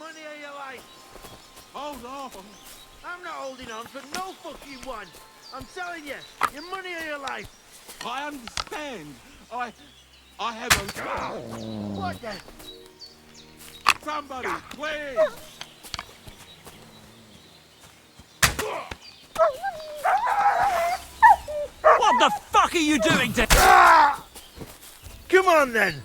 money of your life. Hold on. I'm not holding on for no fucking one. I'm telling you, your money of your life. I understand. I have a... What the? Somebody, please! What the fuck are you doing to... Come on then.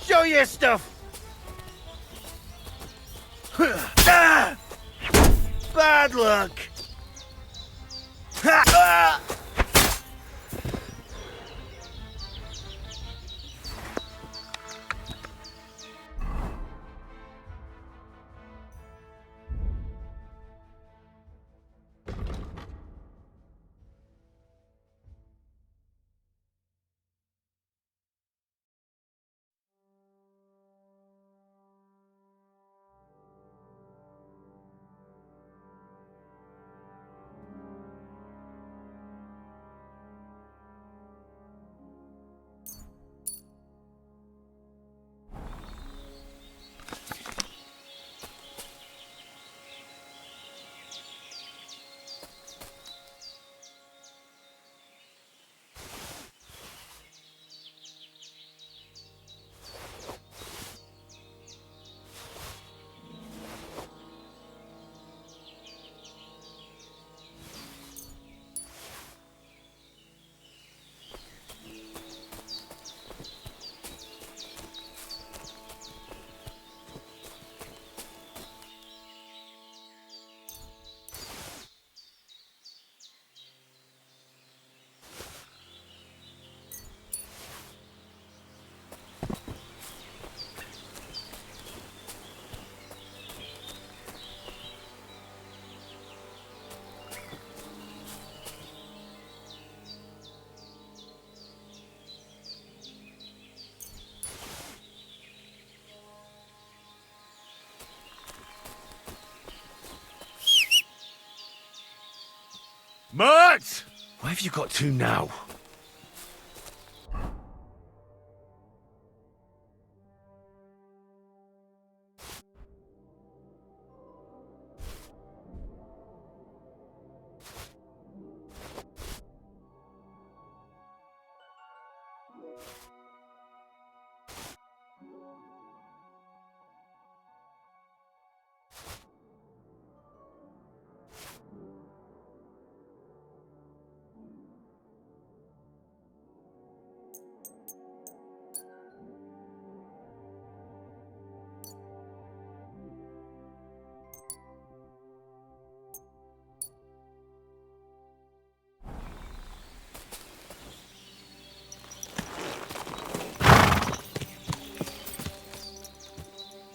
Show your stuff. Bad luck. Mert! Where have you got to now?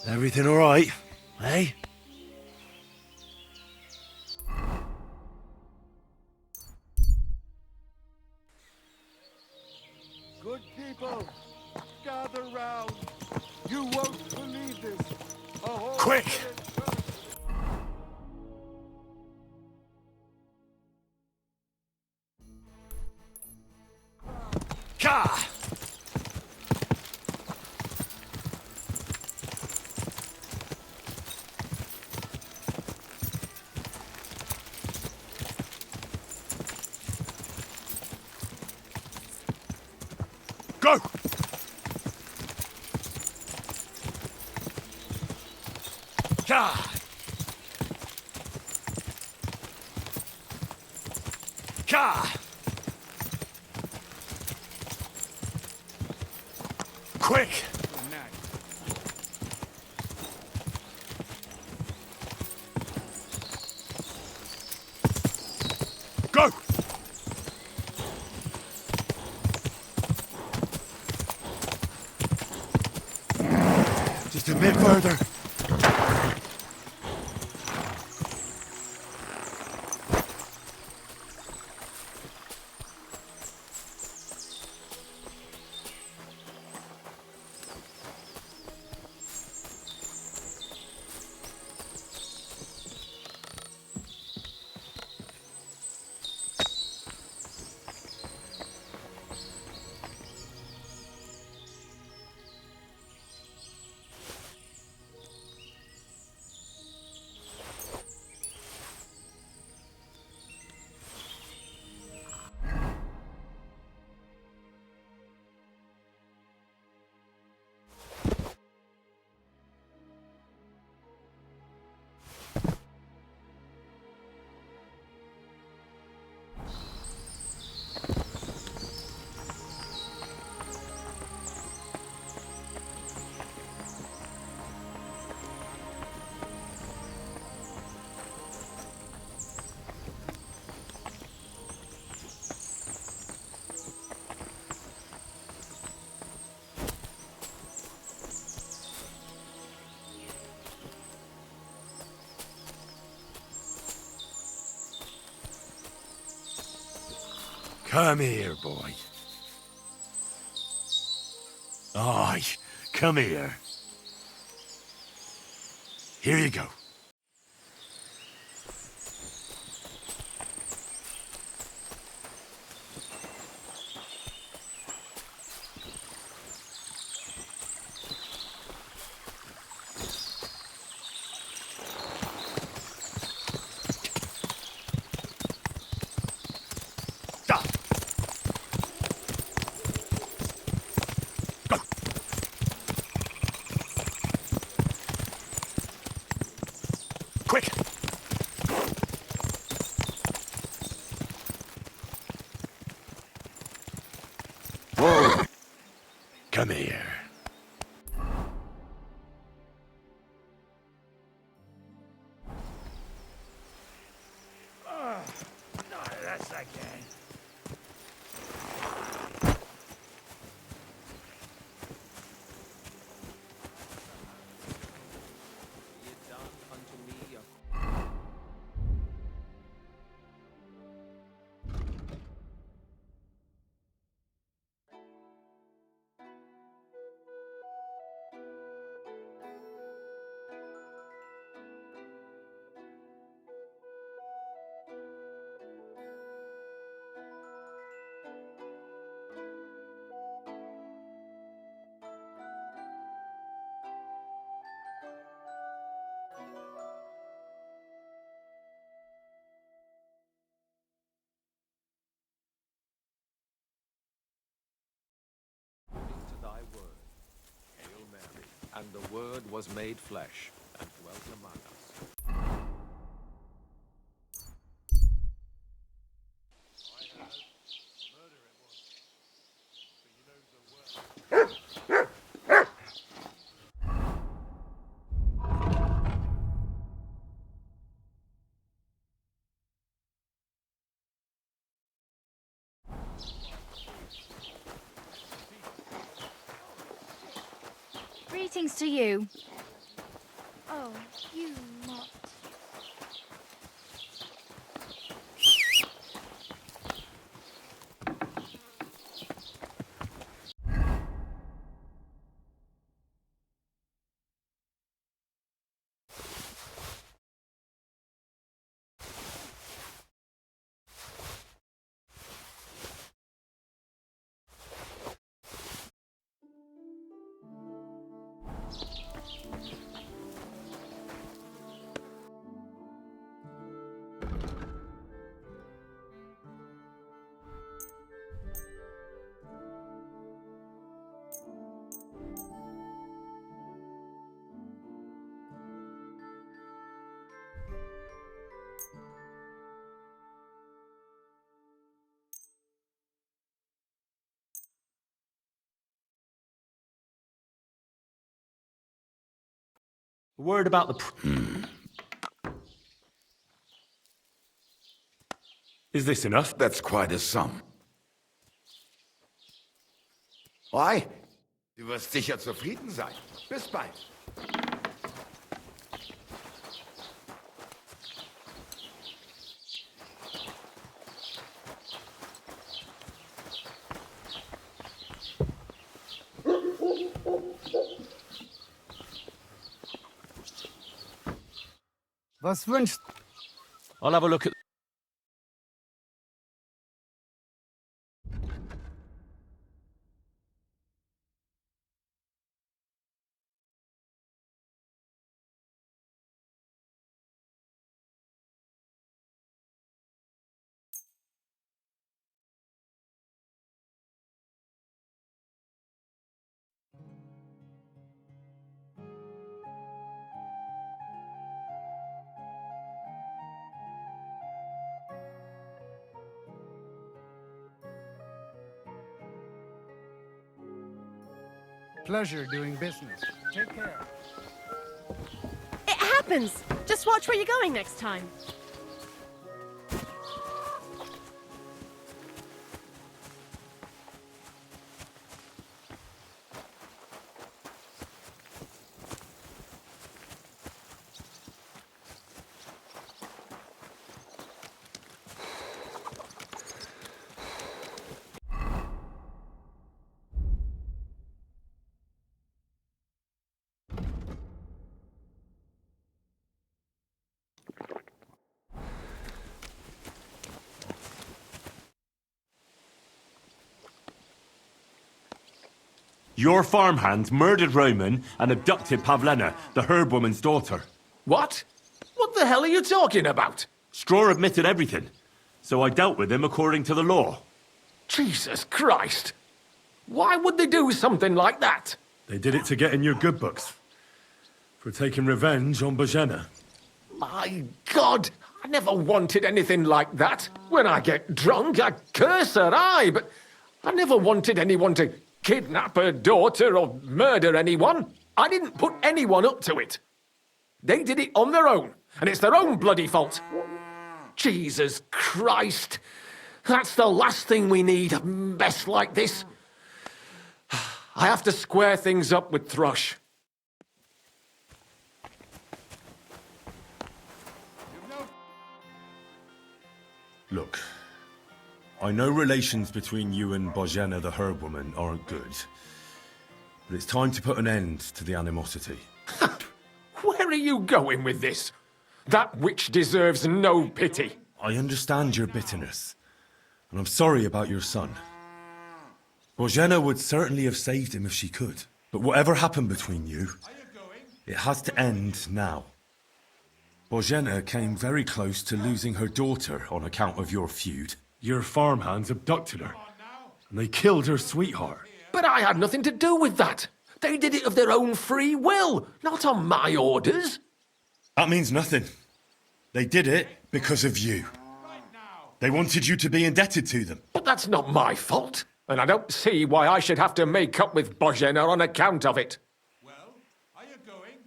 Everything all right, eh? People, gather round. You won't believe this. A whole Quick! village- Ka! Go! Ka! Ka! Quick! Go! Just a bit further. Come here, boy. Aye, come here. Here you go. Stop. Go. Quick. Whoa. Come here. Not this again. To thy word, Hail Mary, and the Word was made flesh, and dwelt among us. Greetings to you. Oh, you mot. A word about the... Is this enough? That's quite a sum. Oi, du wirst sicher zufrieden sein. Bis bald. Was wünscht... I'll have a look at... Pleasure doing business. Take care. It happens! Just watch where you're going next time. Your farmhands murdered Roman and abducted Pavlena, the herb woman's daughter. What? What the hell are you talking about? Straw admitted everything, so I dealt with him according to the law. Jesus Christ! Why would they do something like that? They did it to get in your good books. For taking revenge on Bojena. My God! I never wanted anything like that. When I get drunk, I curse her, aye, but I never wanted anyone to kidnap her daughter or murder anyone. I didn't put anyone up to it. They did it on their own, and it's their own bloody fault. Jesus Christ! That's the last thing we need, a mess like this. I have to square things up with Thrush. Look, I know relations between you and Bojena the herb woman aren't good. But it's time to put an end to the animosity. Where are you going with this? That witch deserves no pity. I understand your bitterness, and I'm sorry about your son. Bojena would certainly have saved him if she could. But whatever happened between you, it has to end now. Bojena came very close to losing her daughter on account of your feud. Your farmhands abducted her, and they killed her sweetheart. But I had nothing to do with that. They did it of their own free will, not on my orders. That means nothing. They did it because of you. They wanted you to be indebted to them. But that's not my fault, and I don't see why I should have to make up with Bojena on account of it. Well, are you going?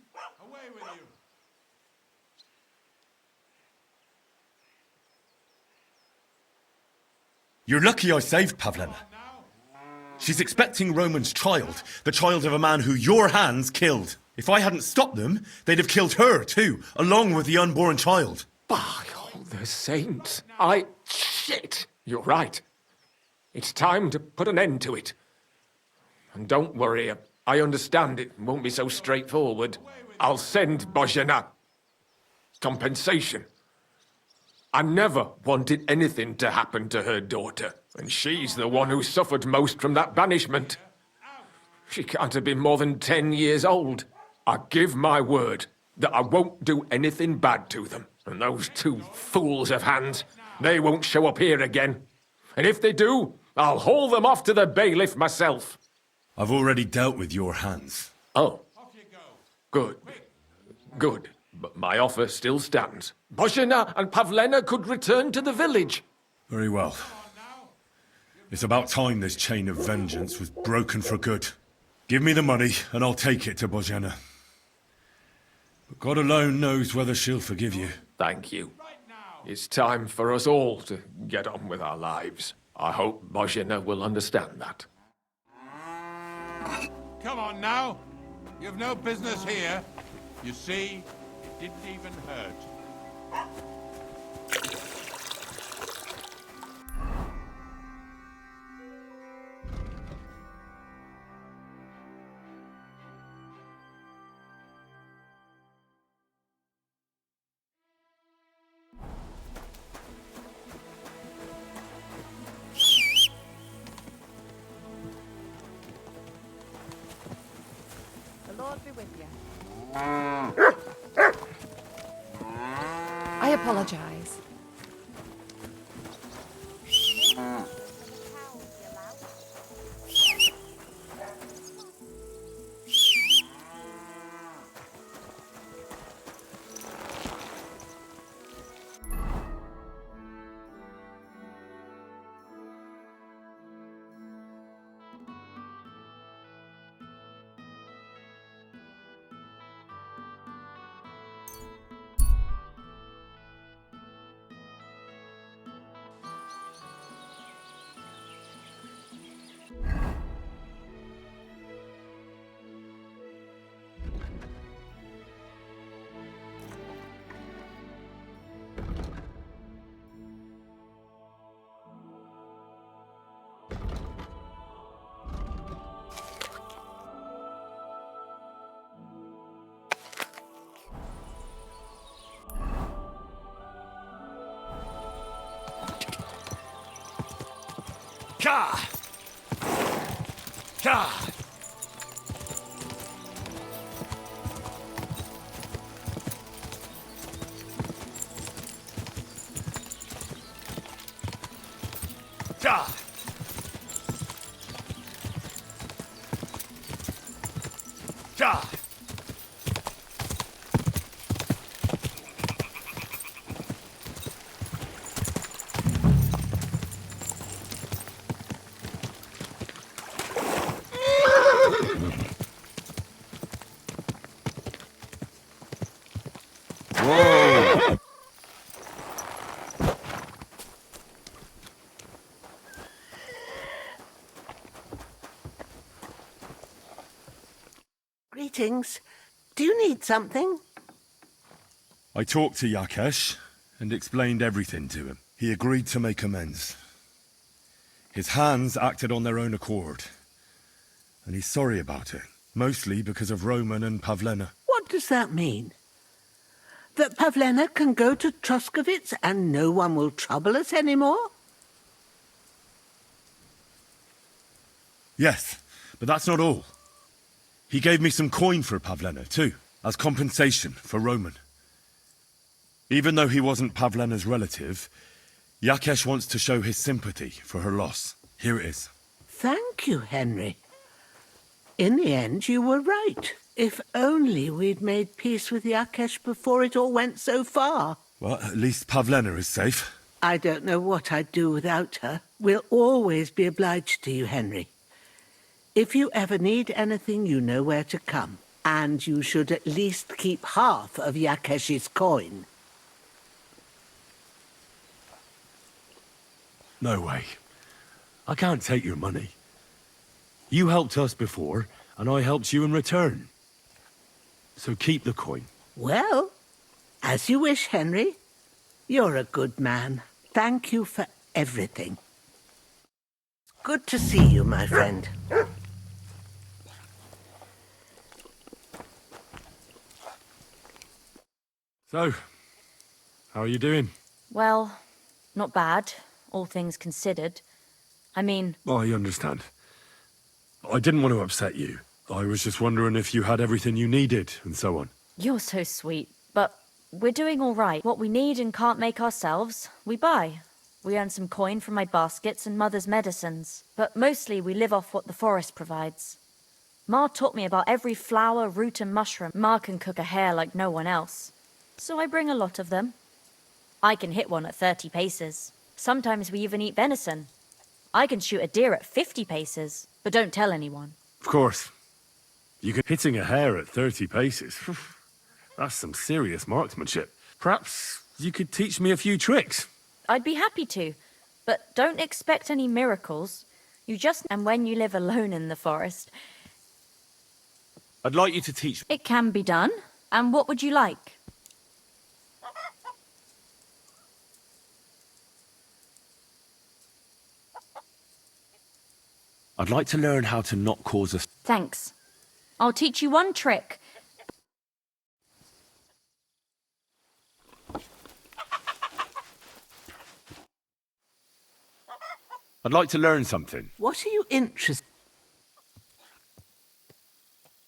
Away with you. You're lucky I saved Pavlena. She's expecting Roman's child, the child of a man who your hands killed. If I hadn't stopped them, they'd have killed her too, along with the unborn child. By all the saints, Shit! You're right. It's time to put an end to it. And don't worry, I understand it won't be so straightforward. I'll send Bojena compensation. I never wanted anything to happen to her daughter, and she's the one who suffered most from that banishment. She can't have been more than 10 years old. I give my word that I won't do anything bad to them. And those two fools of hands, they won't show up here again. And if they do, I'll haul them off to the bailiff myself. I've already dealt with your hands. Oh. Good. Good. But my offer still stands. Bojena and Pavlena could return to the village. Very well. It's about time this chain of vengeance was broken for good. Give me the money, and I'll take it to Bojena. But God alone knows whether she'll forgive you. Thank you. It's time for us all to get on with our lives. I hope Bozhena will understand that. Come on now. You've no business here. You see, it didn't even hurt. The Lord be with you. I apologize. Ka! Ka! Ka! Ka! Greetings. Do you need something? I talked to Yakesh and explained everything to him. He agreed to make amends. His hands acted on their own accord, and he's sorry about it, mostly because of Roman and Pavlena. What does that mean? That Pavlena can go to Troskovitz and no one will trouble us anymore? Yes, but that's not all. He gave me some coin for Pavlena, too, as compensation for Roman. Even though he wasn't Pavlena's relative, Yakesh wants to show his sympathy for her loss. Here it is. Thank you, Henry. In the end, you were right. If only we'd made peace with Yakesh before it all went so far. Well, at least Pavlena is safe. I don't know what I'd do without her. We'll always be obliged to you, Henry. If you ever need anything, you know where to come. And you should at least keep half of Yakesh's coin. No way. I can't take your money. You helped us before, and I helped you in return. So keep the coin. Well, as you wish, Henry. You're a good man. Thank you for everything. Good to see you, my friend. So, how are you doing? Well, not bad, all things considered. I mean... I understand. I didn't want to upset you. I was just wondering if you had everything you needed, and so on. You're so sweet, but we're doing all right. What we need and can't make ourselves, we buy. We earn some coin from my baskets and Mother's medicines, but mostly we live off what the forest provides. Ma taught me about every flower, root and mushroom. Ma can cook a hare like no one else. So I bring a lot of them. I can hit one at 30 paces. Sometimes we even eat venison. I can shoot a deer at 50 paces, but don't tell anyone. Of course. You can hitting a hare at 30 paces. That's some serious marksmanship. Perhaps you could teach me a few tricks. I'd be happy to, but don't expect any miracles. You just... And when you live alone in the forest, I'd like you to teach me. it can be done. And what would you like? I'd like to learn how to not cause a... Thanks. I'll teach you one trick. I'd like to learn something. What are you interested?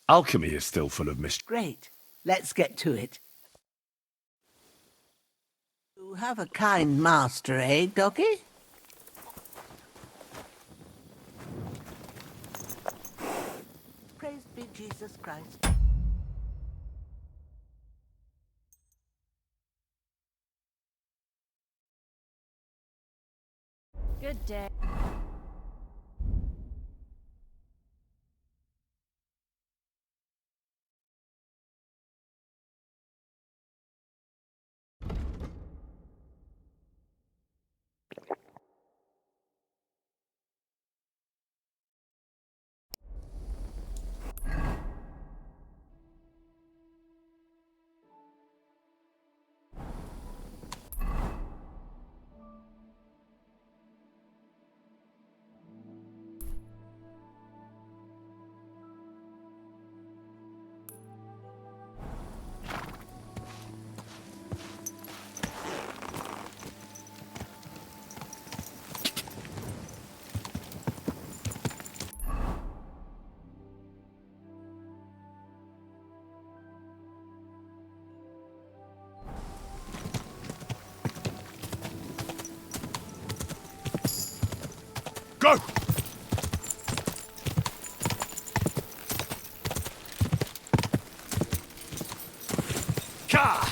Alchemy is still full of mystery. Great. Let's get to it. You have a kind master, eh, Doggy? Praise be Jesus Christ. Good day. Go! Ka!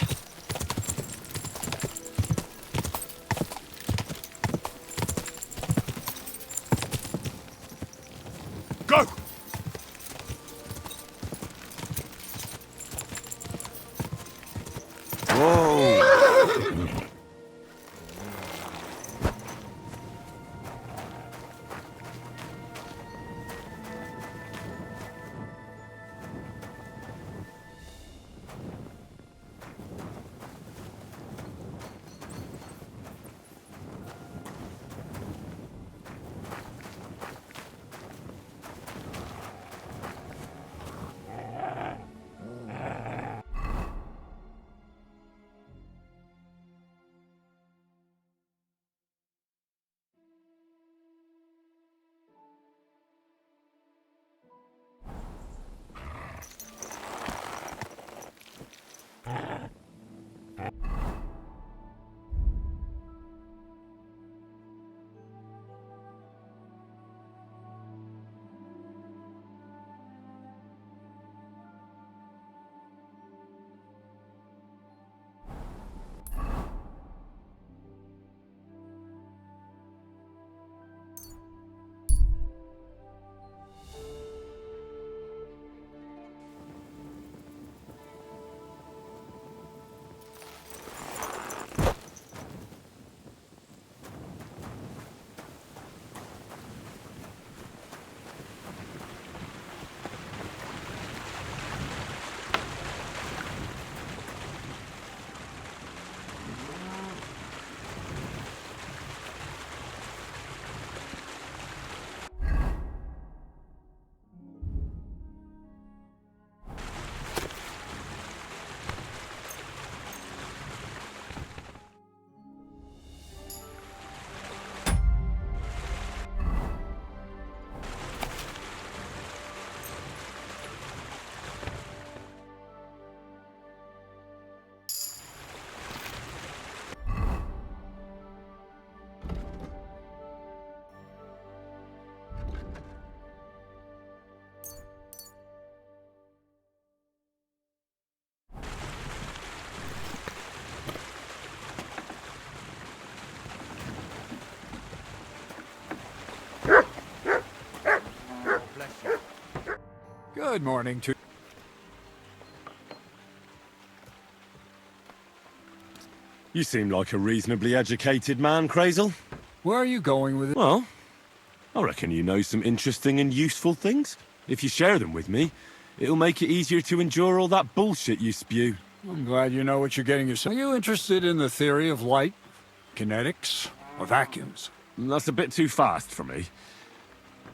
Go! Good morning to... You seem like a reasonably educated man, Crazel. Where are you going with it? Well, I reckon you know some interesting and useful things. If you share them with me, it'll make it easier to endure all that bullshit you spew. I'm glad you know what you're getting yourself. Are you interested in the theory of light, kinetics, or vacuums? That's a bit too fast for me.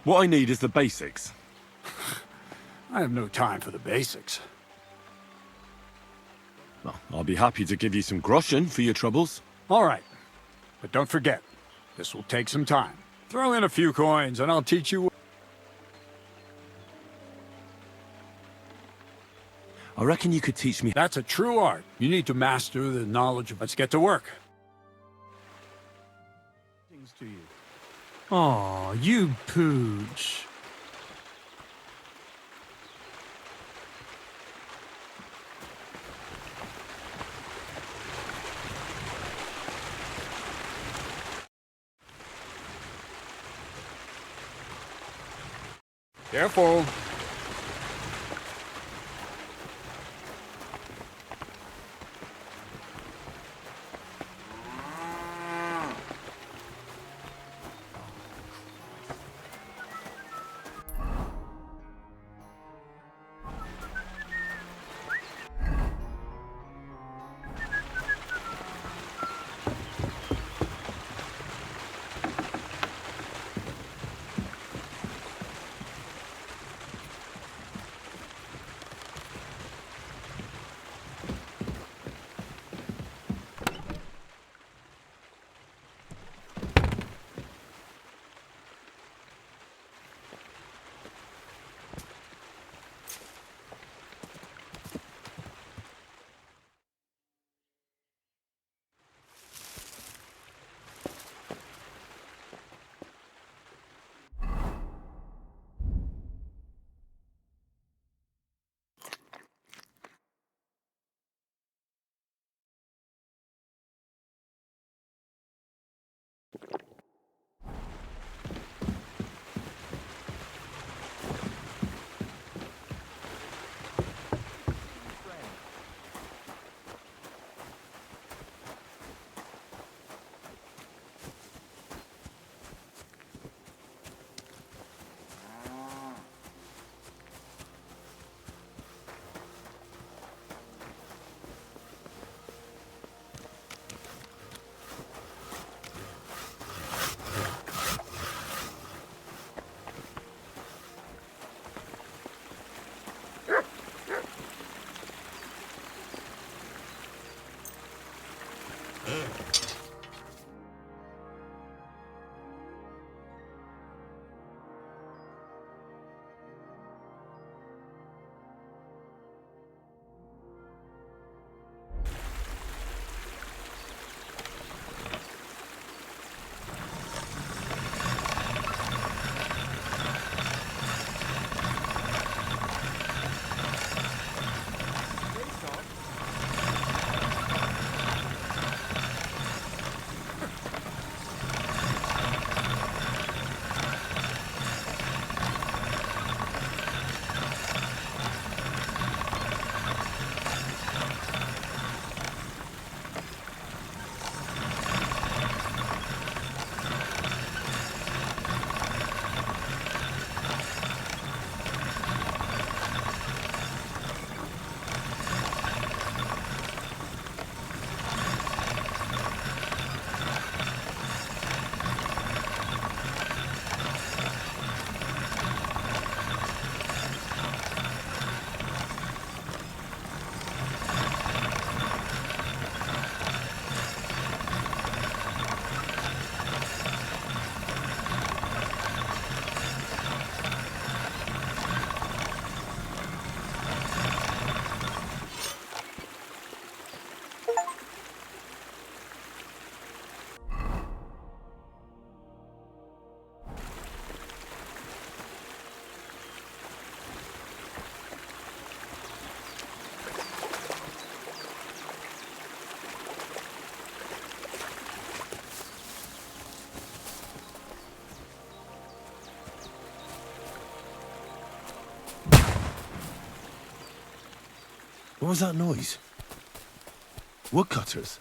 What I need is the basics. I have no time for the basics. Well, I'll be happy to give you some groschen for your troubles. All right. But don't forget, this will take some time. Throw in a few coins and I'll teach you. I reckon you could teach me. That's a true art. You need to master the knowledge of. Let's get to work. Aw, you pooch. Careful. What was that noise? Woodcutters?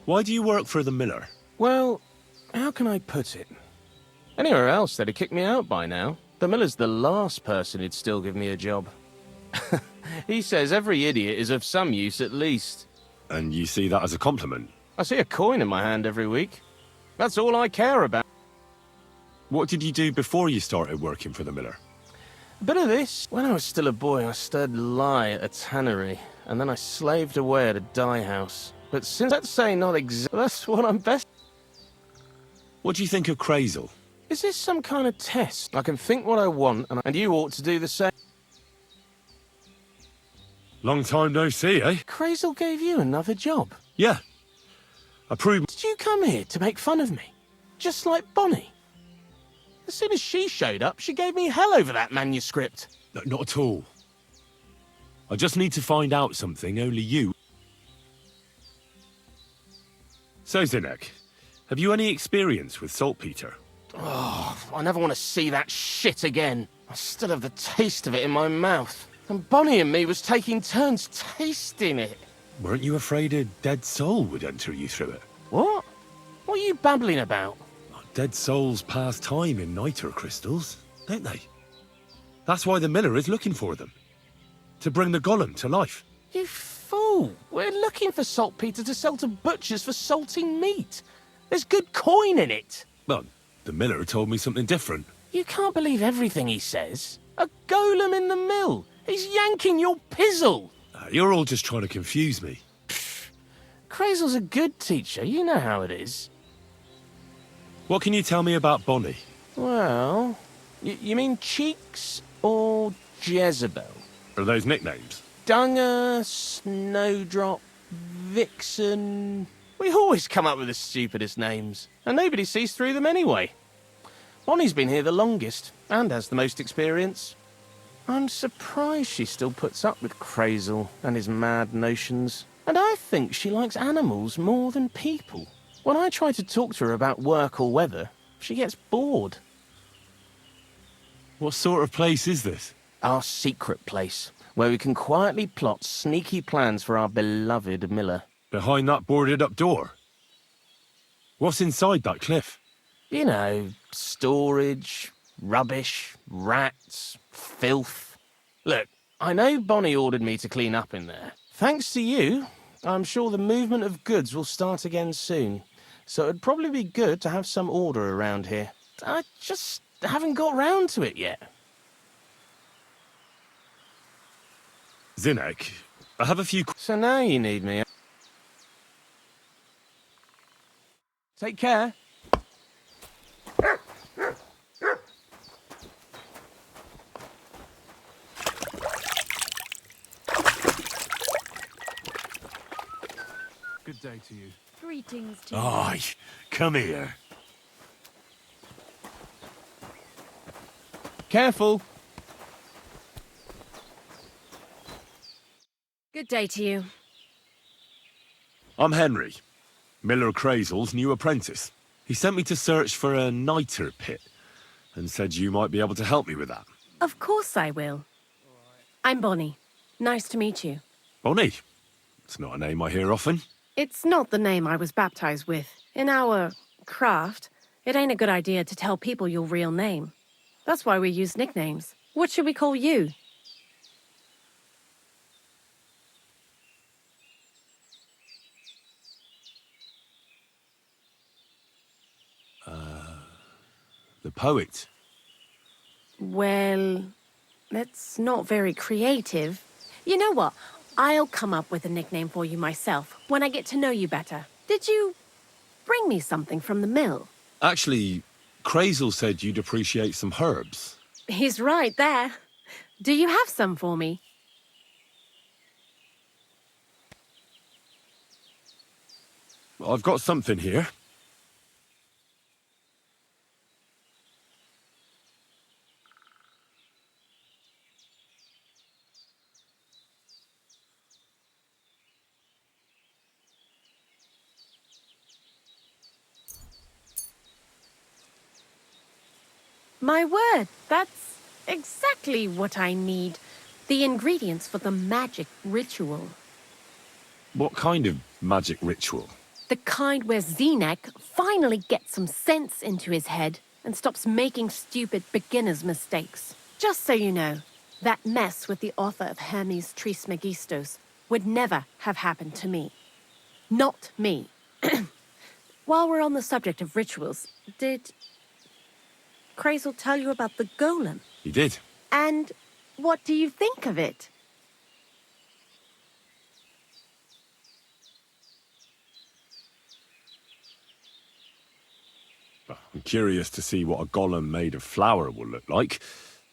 Why do you work for the miller? Well, how can I put it? Anywhere else, they'd have kicked me out by now. The miller's the last person who'd still give me a job. He says every idiot is of some use at least. And you see that as a compliment? I see a coin in my hand every week. That's all I care about. What did you do before you started working for the miller? A bit of this. When I was still a boy, I stirred lye at a tannery, and then I slaved away at a dye house. But since, let's say not exactly, that's what I'm best. What do you think of Crazel? Is this some kind of test? I can think what I want, and you ought to do the same. Long time no see, eh? Crazel gave you another job. Yeah. I proved... Did you come here to make fun of me? Just like Bonnie? As soon as she showed up, she gave me hell over that manuscript. No, not at all. I just need to find out something only you... So, Zinek, have you any experience with saltpetre? Oh, I never want to see that shit again. I still have the taste of it in my mouth. And Bonnie and me was taking turns tasting it. Weren't you afraid a dead soul would enter you through it? What? What are you babbling about? Dead souls pass time in niter crystals, don't they? That's why the miller is looking for them. To bring the golem to life. You fool! We're looking for saltpetre to sell to butchers for salting meat. There's good coin in it. Well, the miller told me something different. You can't believe everything he says. A golem in the mill. He's yanking your pizzle. You're all just trying to confuse me. Crazel's a good teacher. You know how it is. What can you tell me about Bonnie? Well, you mean Cheeks or Jezebel? Are those nicknames? Dunger, Snowdrop, Vixen... We always come up with the stupidest names, and nobody sees through them anyway. Bonnie's been here the longest, and has the most experience. I'm surprised she still puts up with Crazel and his mad notions. And I think she likes animals more than people. When I try to talk to her about work or weather, she gets bored. What sort of place is this? Our secret place, where we can quietly plot sneaky plans for our beloved miller. Behind that boarded-up door? What's inside that cliff? You know, storage, rubbish, rats, filth. Look, I know Bonnie ordered me to clean up in there. Thanks to you, I'm sure the movement of goods will start again soon. So it'd probably be good to have some order around here. I just haven't got round to it yet. Zinek, I have a few... So now you need me. Take care. Good day to you. Greetings to you. Aye, come here. Careful. Good day to you. I'm Henry, Miller Crazel's new apprentice. He sent me to search for a niter pit and said you might be able to help me with that. Of course I will. I'm Bonnie. Nice to meet you. Bonnie? It's not a name I hear often. It's not the name I was baptized with. In our craft, it ain't a good idea to tell people your real name. That's why we use nicknames. What should we call you? The poet. Well, that's not very creative. You know what? I'll come up with a nickname for you myself when I get to know you better. Did you bring me something from the mill? Actually, Crazel said you'd appreciate some herbs. He's right there. Do you have some for me? I've got something here. My word, that's exactly what I need. The ingredients for the magic ritual. What kind of magic ritual? The kind where Zenek finally gets some sense into his head and stops making stupid beginner's mistakes. Just so you know, that mess with the author of Hermes Trismegistos would never have happened to me. Not me. While we're on the subject of rituals, did Krazel tell you about the golem? He did. And what do you think of it? I'm curious to see what a golem made of flour will look like.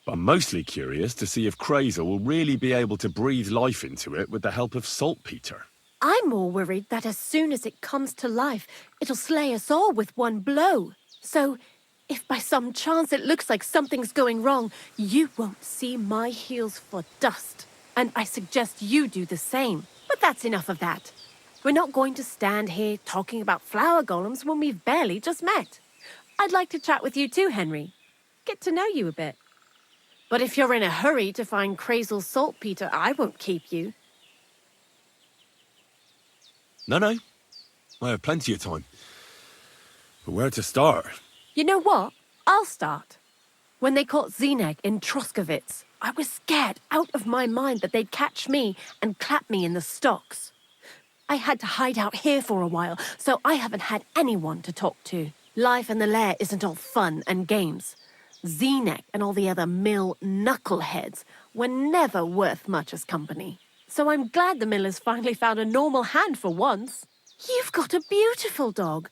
But I'm mostly curious to see if Krazel will really be able to breathe life into it with the help of saltpetre. I'm more worried that as soon as it comes to life, it'll slay us all with one blow. So, if by some chance it looks like something's going wrong, you won't see my heels for dust. And I suggest you do the same. But that's enough of that. We're not going to stand here talking about flower golems when we've barely just met. I'd like to chat with you too, Henry. Get to know you a bit. But if you're in a hurry to find Krazel's saltpetre, I won't keep you. No. I have plenty of time. But where to start? You know what? I'll start. When they caught Zenek in Troskovitz, I was scared out of my mind that they'd catch me and clap me in the stocks. I had to hide out here for a while, so I haven't had anyone to talk to. Life in the lair isn't all fun and games. Zenek and all the other mill knuckleheads were never worth much as company. So I'm glad the miller's finally found a normal hand for once. You've got a beautiful dog.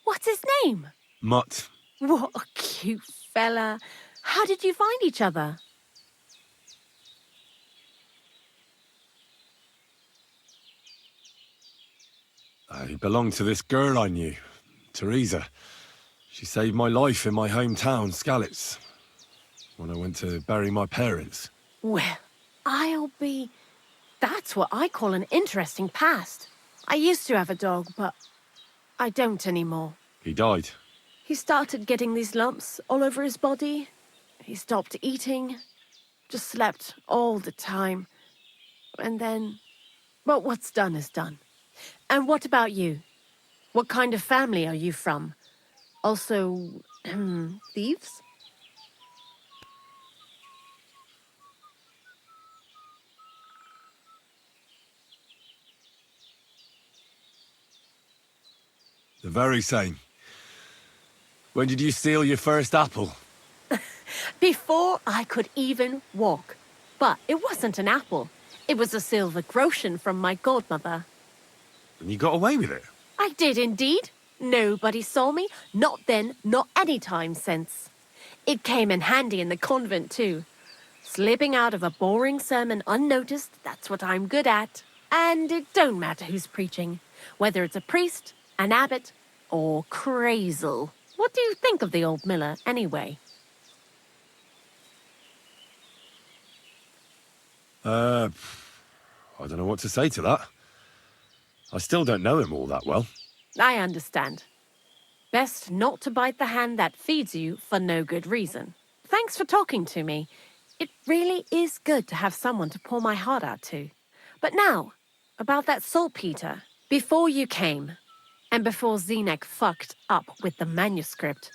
What's his name? Mutt. What a cute fella. How did you find each other? He belonged to this girl I knew, Teresa. She saved my life in my hometown, Skalitz, when I went to bury my parents. Well, That's what I call an interesting past. I used to have a dog, but I don't anymore. He died. He started getting these lumps all over his body. He stopped eating, just slept all the time. And then, well, what's done is done. And what about you? What kind of family are you from? Also, thieves? The very same. When did you steal your first apple? Before I could even walk. But it wasn't an apple. It was a silver groschen from my godmother. And you got away with it? I did indeed. Nobody saw me. Not then, not any time since. It came in handy in the convent too. Slipping out of a boring sermon unnoticed, that's what I'm good at. And it don't matter who's preaching. Whether it's a priest, an abbot, or Krazel. What do you think of the old miller, anyway? I don't know what to say to that. I still don't know him all that well. I understand. Best not to bite the hand that feeds you for no good reason. Thanks for talking to me. It really is good to have someone to pour my heart out to. But now, about that saltpetre. Before you came, and before Zenek fucked up with the manuscript,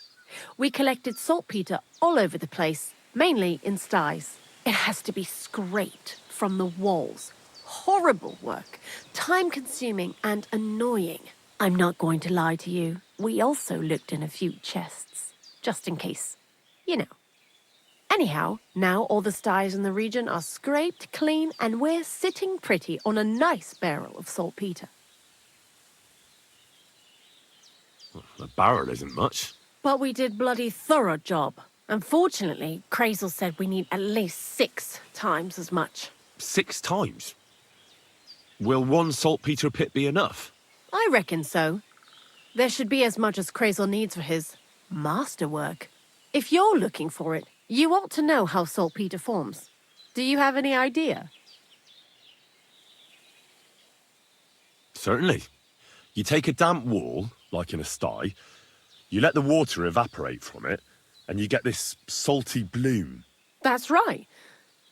we collected saltpetre all over the place, mainly in sties. It has to be scraped from the walls. Horrible work, time-consuming and annoying. I'm not going to lie to you. We also looked in a few chests, just in case. You know. Anyhow, now all the sties in the region are scraped clean and we're sitting pretty on a nice barrel of saltpetre. The barrel isn't much. But we did bloody thorough job. Unfortunately, Krazel said we need at least 6 times as much. 6 times? Will one saltpetre pit be enough? I reckon so. There should be as much as Krazel needs for his masterwork. If you're looking for it, you ought to know how saltpetre forms. Do you have any idea? Certainly. You take a damp wall, like in a sty, you let the water evaporate from it, and you get this salty bloom. That's right.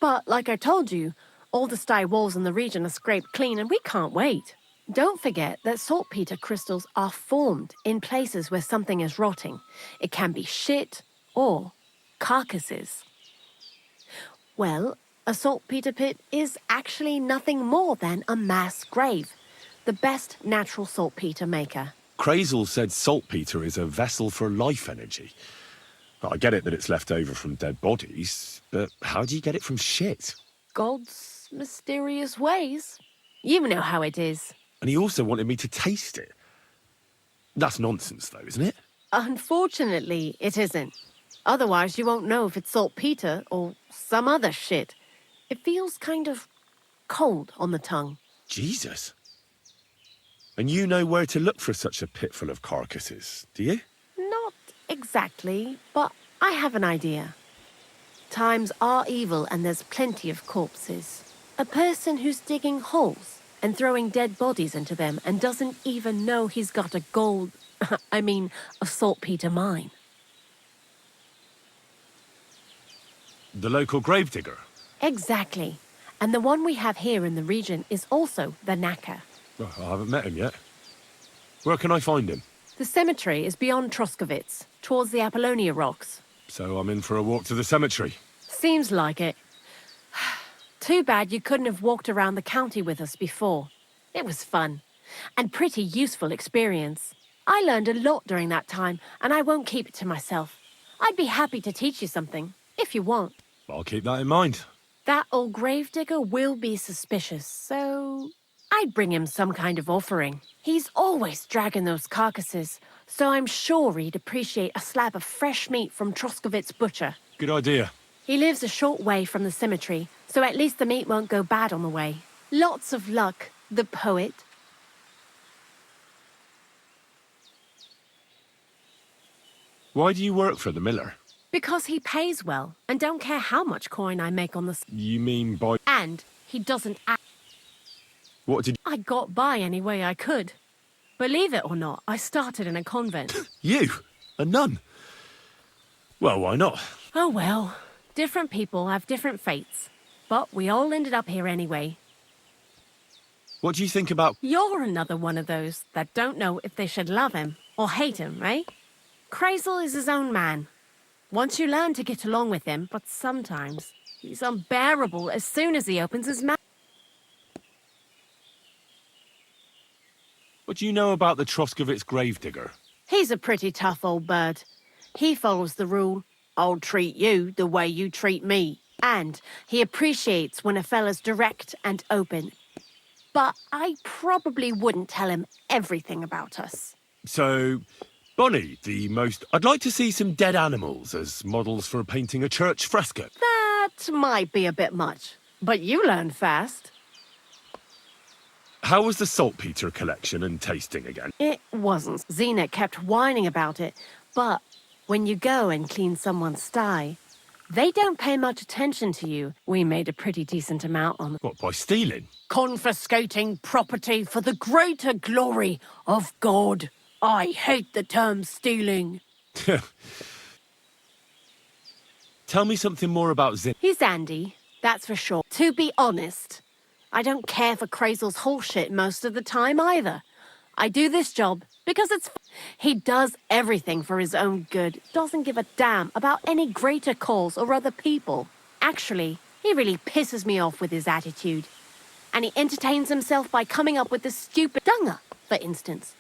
But like I told you, all the sty walls in the region are scraped clean and we can't wait. Don't forget that saltpeter crystals are formed in places where something is rotting. It can be shit or carcasses. Well, a saltpeter pit is actually nothing more than a mass grave, the best natural saltpeter maker. Crazel said saltpeter is a vessel for life energy. I get it that it's left over from dead bodies, but how do you get it from shit? God's mysterious ways. You know how it is. And he also wanted me to taste it. That's nonsense, though, isn't it? Unfortunately, it isn't. Otherwise, you won't know if it's saltpeter or some other shit. It feels kind of cold on the tongue. Jesus. And you know where to look for such a pit full of carcasses, do you? Not exactly, but I have an idea. Times are evil and there's plenty of corpses. A person who's digging holes and throwing dead bodies into them and doesn't even know he's got a a saltpeter mine. The local gravedigger? Exactly. And the one we have here in the region is also the knacker. Well, I haven't met him yet. Where can I find him? The cemetery is beyond Troskovitz, towards the Apollonia rocks. So I'm in for a walk to the cemetery. Seems like it. Too bad you couldn't have walked around the county with us before. It was fun, and pretty useful experience. I learned a lot during that time, and I won't keep it to myself. I'd be happy to teach you something, if you want. I'll keep that in mind. That old gravedigger will be suspicious, so I'd bring him some kind of offering. He's always dragging those carcasses, so I'm sure he'd appreciate a slab of fresh meat from Troskovitz butcher. Good idea. He lives a short way from the cemetery, so at least the meat won't go bad on the way. Lots of luck, the poet. Why do you work for the miller? Because he pays well, and don't care how much coin I make on the... You mean by... And he doesn't act... What did... I got by any way I could. Believe it or not, I started in a convent. You? A nun? Well, why not? Oh well, different people have different fates. But we all ended up here anyway. What do you think about... You're another one of those that don't know if they should love him or hate him, right? Crazel is his own man. Once you learn to get along with him, but sometimes he's unbearable as soon as he opens his mouth. What do you know about the Troskovitz gravedigger? He's a pretty tough old bird. He follows the rule, I'll treat you the way you treat me. And he appreciates when a fella's direct and open. But I probably wouldn't tell him everything about us. So, Bonnie, the most... I'd like to see some dead animals as models for painting a church fresco. That might be a bit much, but you learn fast. How was the saltpeter collection and tasting again? It wasn't. Xena kept whining about it, but when you go and clean someone's sty, they don't pay much attention to you. We made a pretty decent amount on... What, by stealing? Confiscating property for the greater glory of God. I hate the term stealing. Tell me something more about Zin. He's Andy, that's for sure. To be honest, I don't care for Crazel's bullshit most of the time either. I do this job because it's... He does everything for his own good. Doesn't give a damn about any greater cause or other people. Actually, he really pisses me off with his attitude. And he entertains himself by coming up with this stupid Dunger, for instance.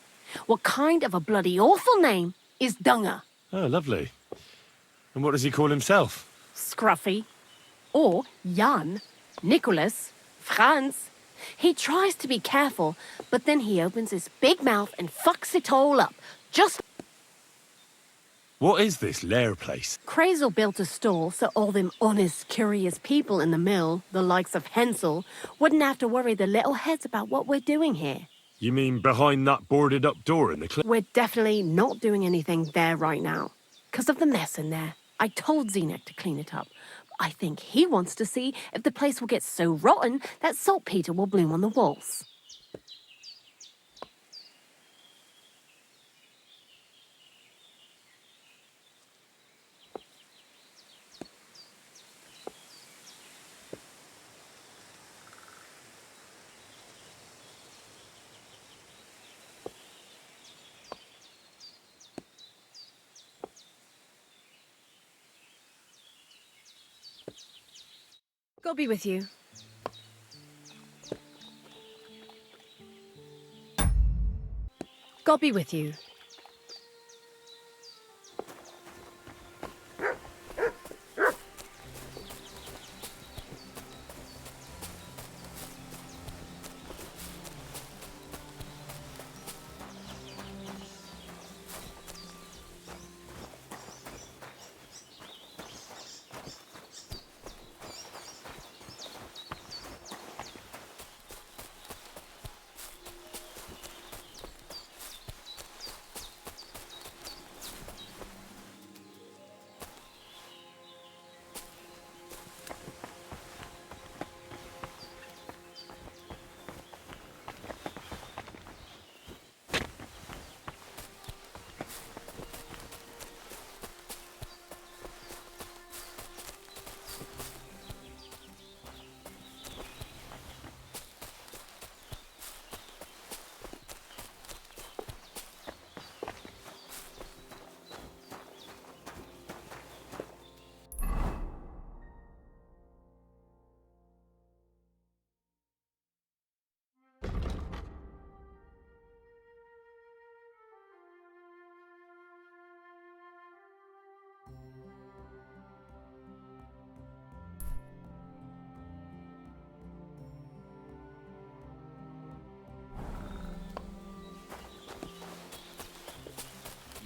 What kind of a bloody awful name is Dunger? Oh, lovely. And what does he call himself? Scruffy. Or Jan, Nicholas, Franz. He tries to be careful, but then he opens his big mouth and fucks it all up. Just... What is this lair place? Crazel built a stall so all them honest, curious people in the mill, the likes of Hensel, wouldn't have to worry their little heads about what we're doing here. You mean behind that boarded-up door in the cliff? We're definitely not doing anything there right now. Because of the mess in there. I told Zenek to clean it up. I think he wants to see if the place will get so rotten that saltpeter will bloom on the walls. God be with you. God be with you.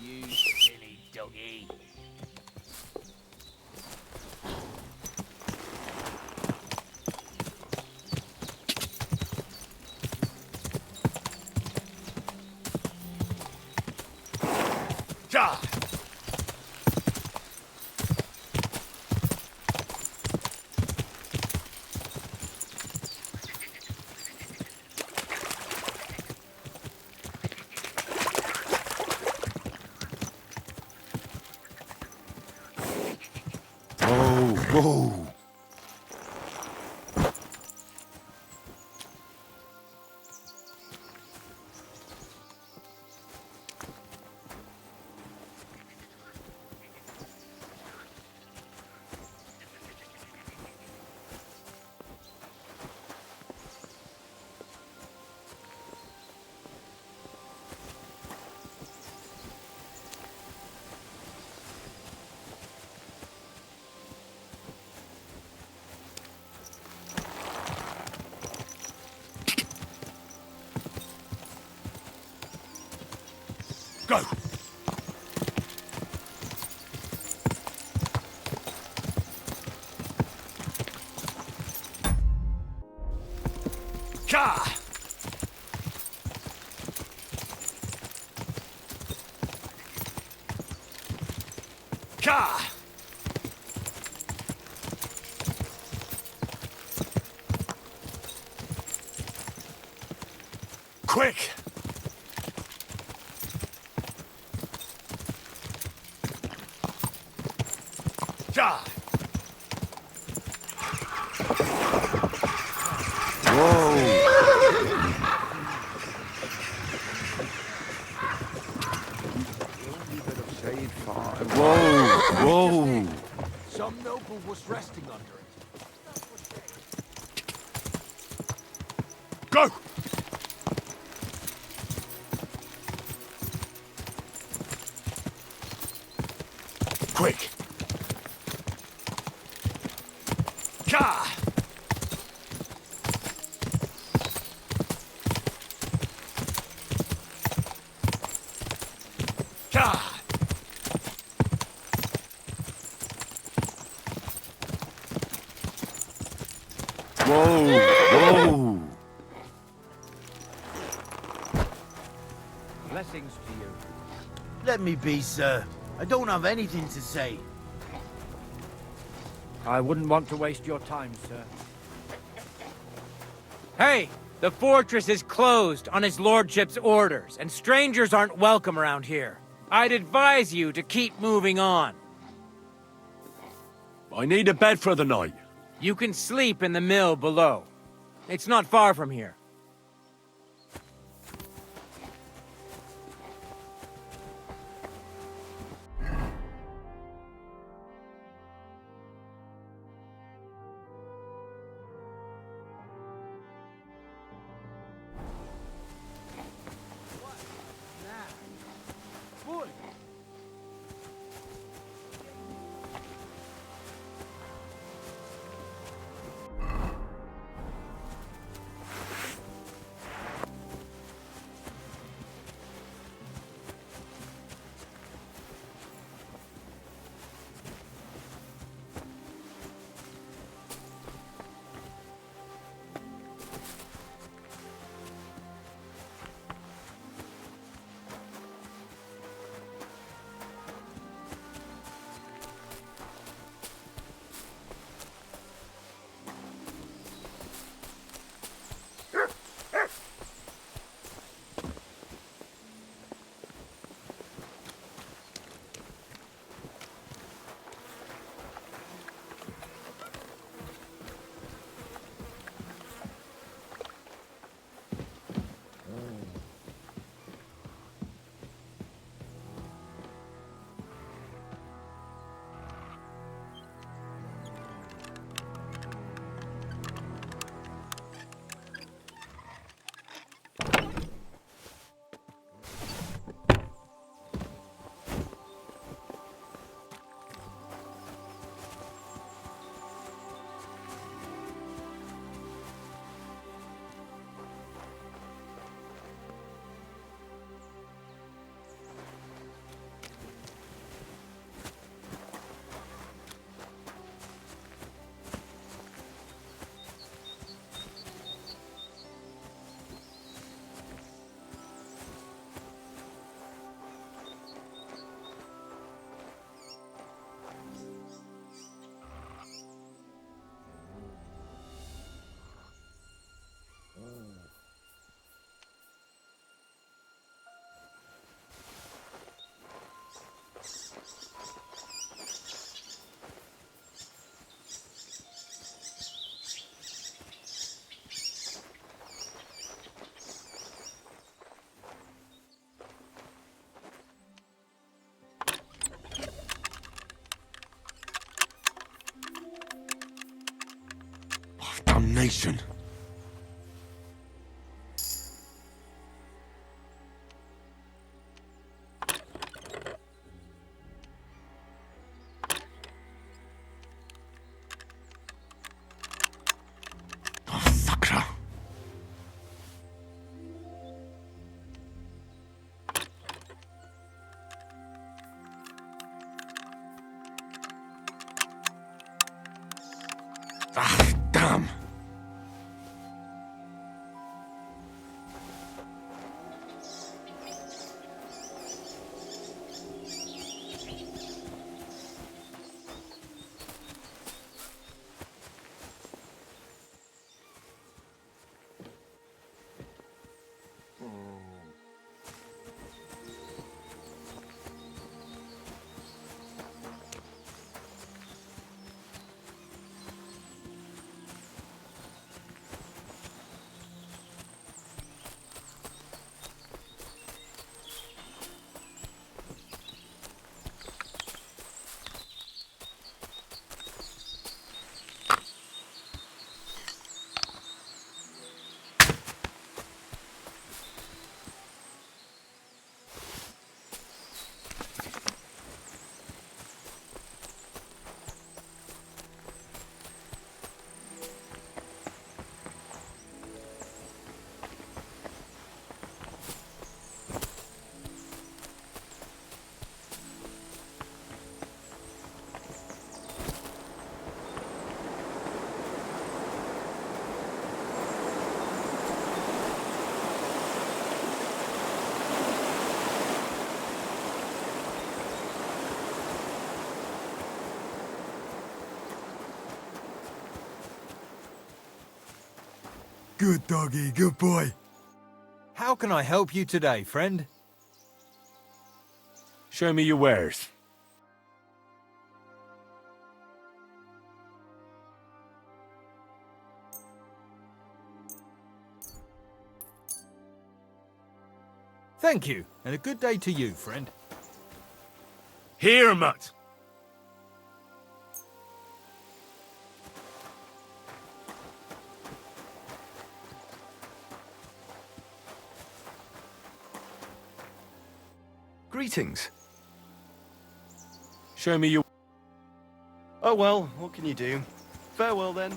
You silly doggy. Ja! Whoa! Go! Ja! Ja! Quick! Ja! Whoa! Some noble was resting under it. Go! Quick! Ja! Ja! Whoa! Blessings to you. Let me be, sir. I don't have anything to say. I wouldn't want to waste your time, sir. Hey! The fortress is closed on his lordship's orders, and strangers aren't welcome around here. I'd advise you to keep moving on. I need a bed for the night. You can sleep in the mill below. It's not far from here. abomination. Oh, Sakra. Ah, damn. Good doggy, good boy. How can I help you today, friend? Show me your wares. Thank you, and a good day to you, friend. Here, mutt. Greetings. Show me your... Oh well, what can you do? Farewell then.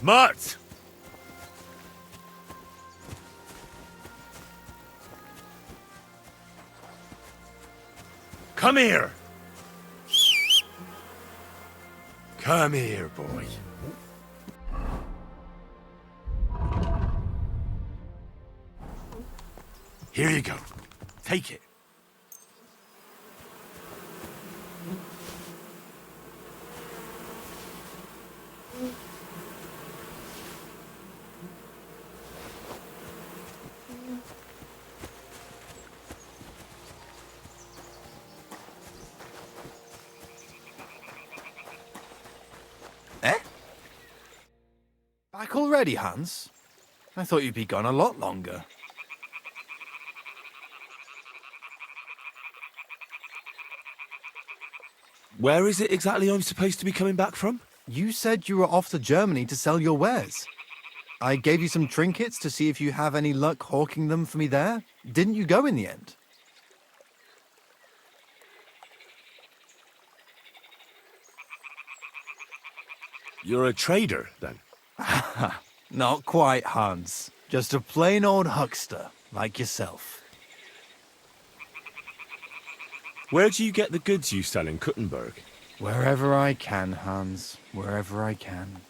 Mutt! Come here! Come here, boy. Here you go. Take it. Back already, Hans? I thought you'd be gone a lot longer. Where is it exactly I'm supposed to be coming back from? You said you were off to Germany to sell your wares. I gave you some trinkets to see if you have any luck hawking them for me there. Didn't you go in the end? You're a trader, then? Not quite, Hans. Just a plain old huckster, like yourself. Where do you get the goods you sell in Kuttenberg? Wherever I can, Hans. Wherever I can.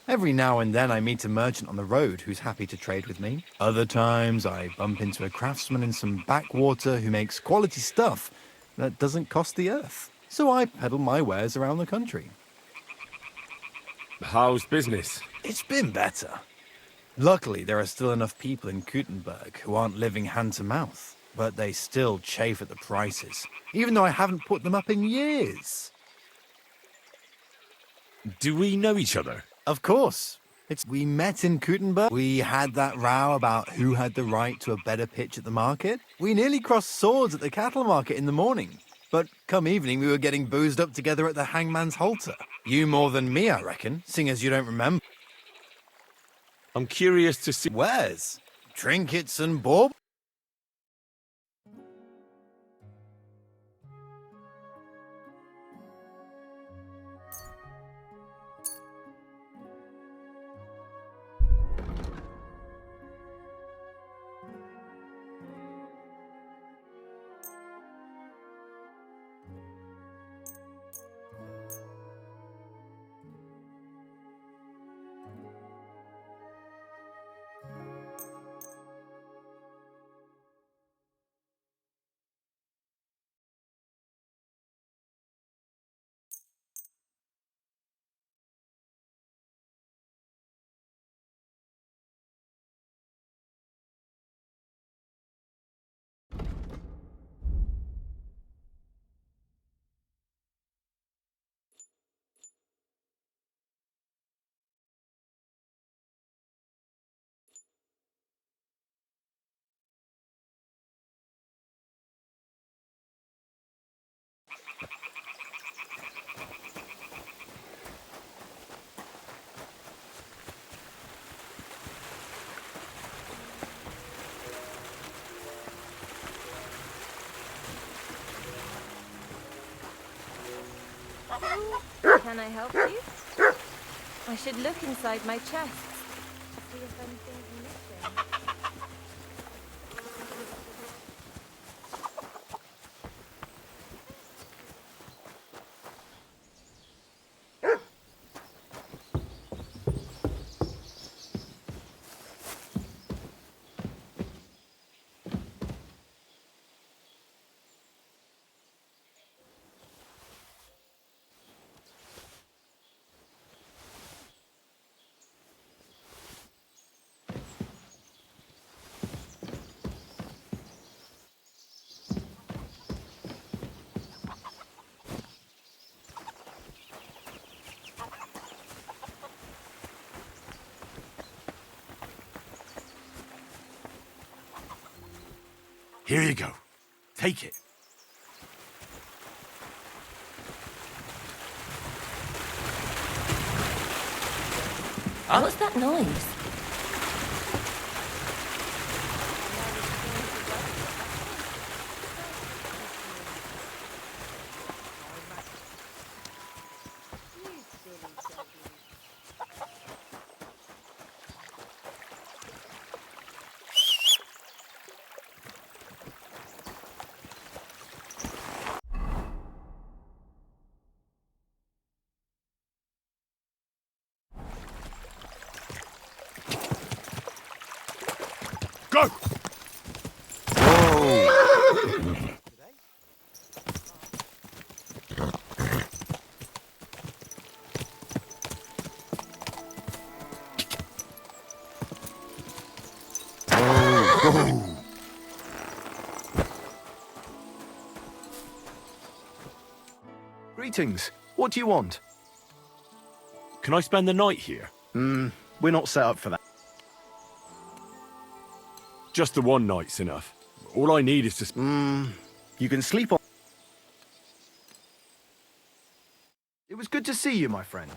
Every now and then I meet a merchant on the road who's happy to trade with me. Other times I bump into a craftsman in some backwater who makes quality stuff that doesn't cost the earth. So I peddle my wares around the country. How's business? It's been better. Luckily, there are still enough people in Gutenberg who aren't living hand to mouth, but they still chafe at the prices, even though I haven't put them up in years. Do we know each other? Of course. We met in Gutenberg. We had that row about who had the right to a better pitch at the market. We nearly crossed swords at the cattle market in the morning. But come evening, we were getting boozed up together at the hangman's halter. You more than me, I reckon, seeing as you don't remember. I'm curious to see... Wares? Trinkets and baubles? Can I help you? I should look inside my chest to see if anything's missing. Here you go. Take it. What's that noise? Go! Greetings. What do you want? Can I spend the night here? We're not set up for that. Just the one night's enough. All I need is to... You can sleep on... It was good to see you, my friend.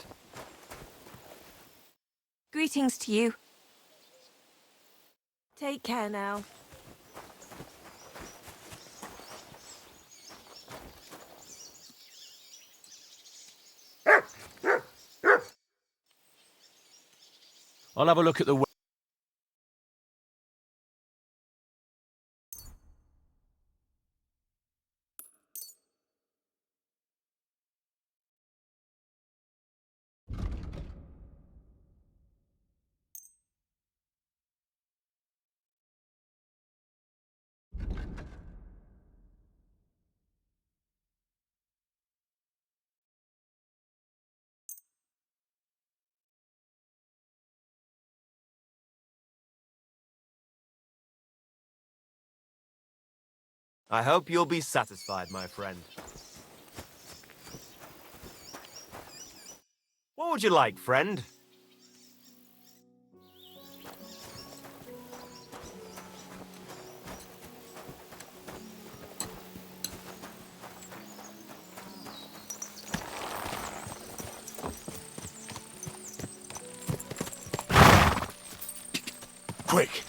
Greetings to you. Take care now. I'll have a look at the... I hope you'll be satisfied, my friend. What would you like, friend? Quick!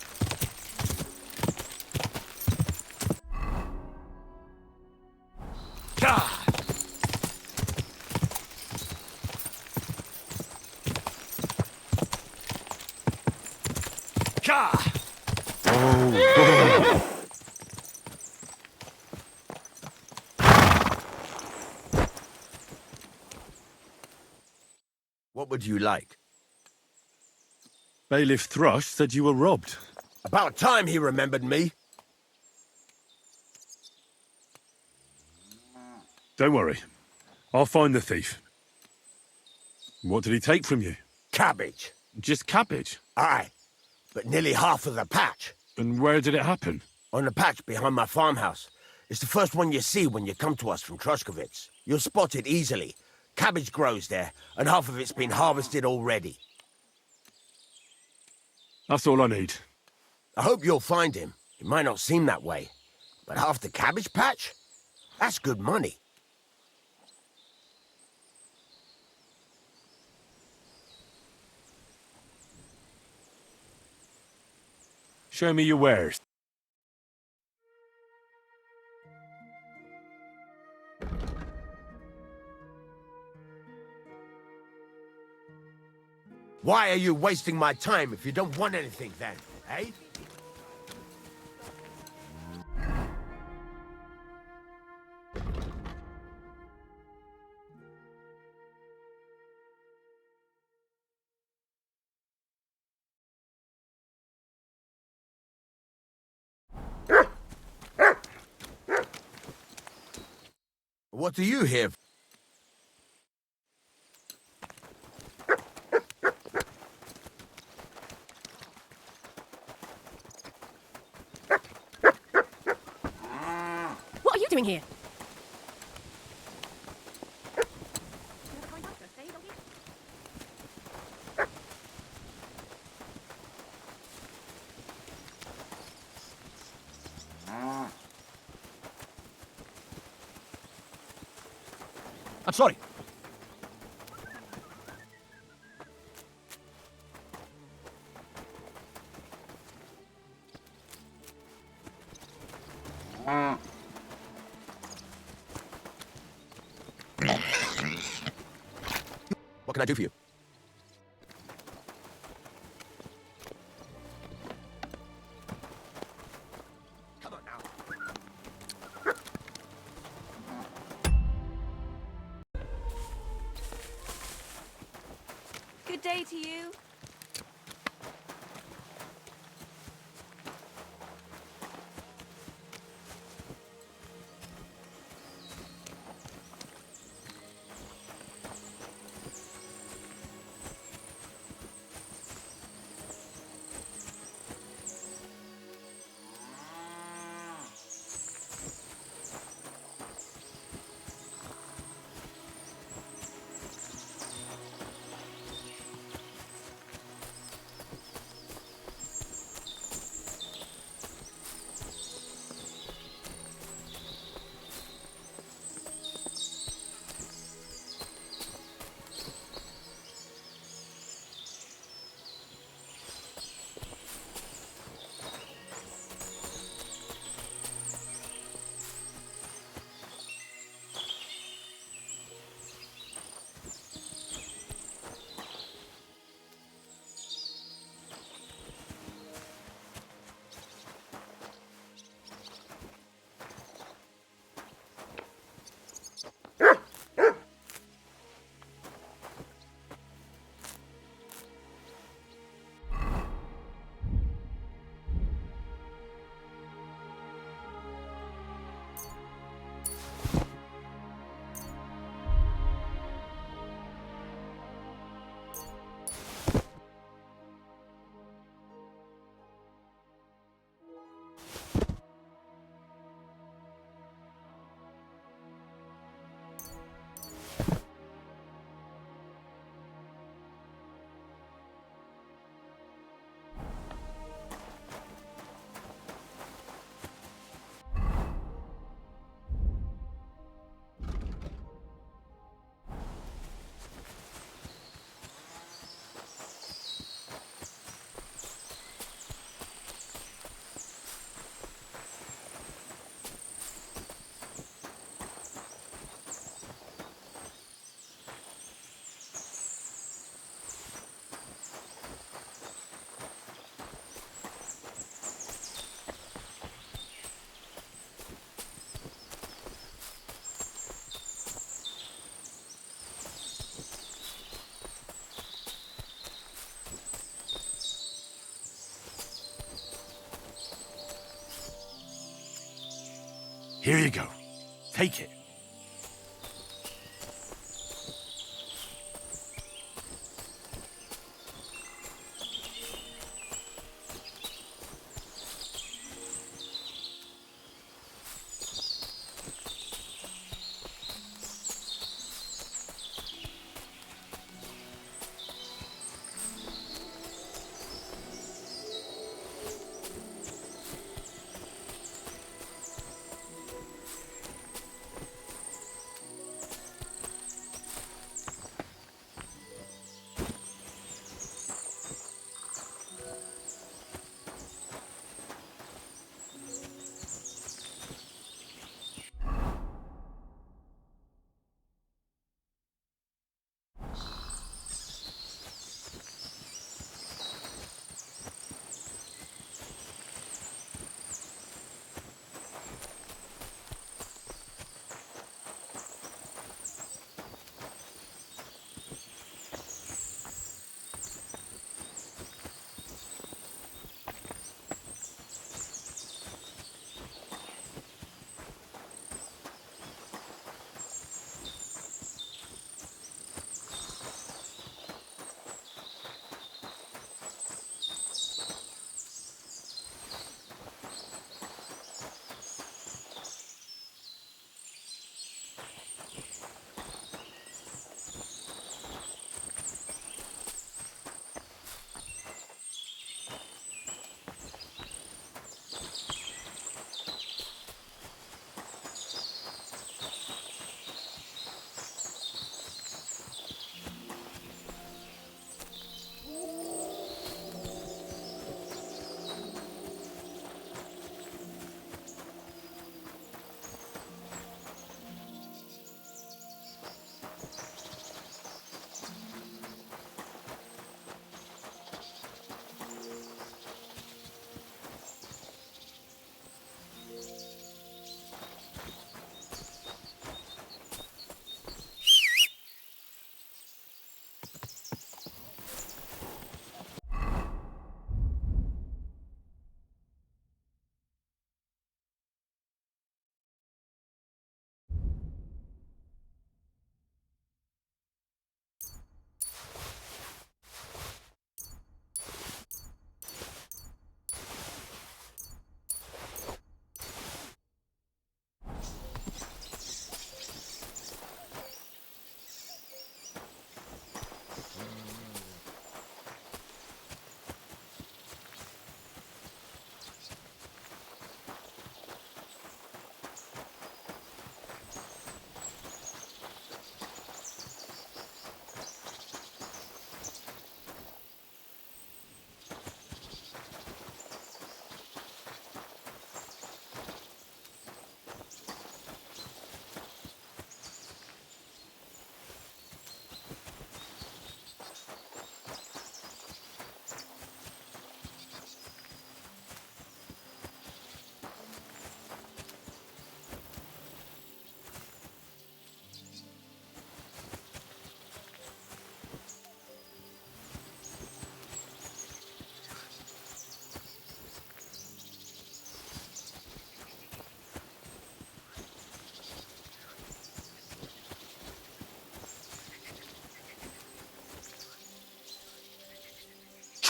What would you like? Bailiff Thrush said you were robbed. About time he remembered me. Don't worry. I'll find the thief. What did he take from you? Cabbage. Just cabbage? Aye, but nearly half of the patch. And where did it happen? On the patch behind my farmhouse. It's the first one you see when you come to us from Trushkovitz. You'll spot it easily. Cabbage grows there, and half of it's been harvested already. That's all I need. I hope you'll find him. It might not seem that way, but half the cabbage patch? That's good money. Show me your wares. Why are you wasting my time if you don't want anything then, eh? What do you have? What are you doing here? I'm sorry. What can I do for you? Come on now. Good day to you. Here you go. Take it.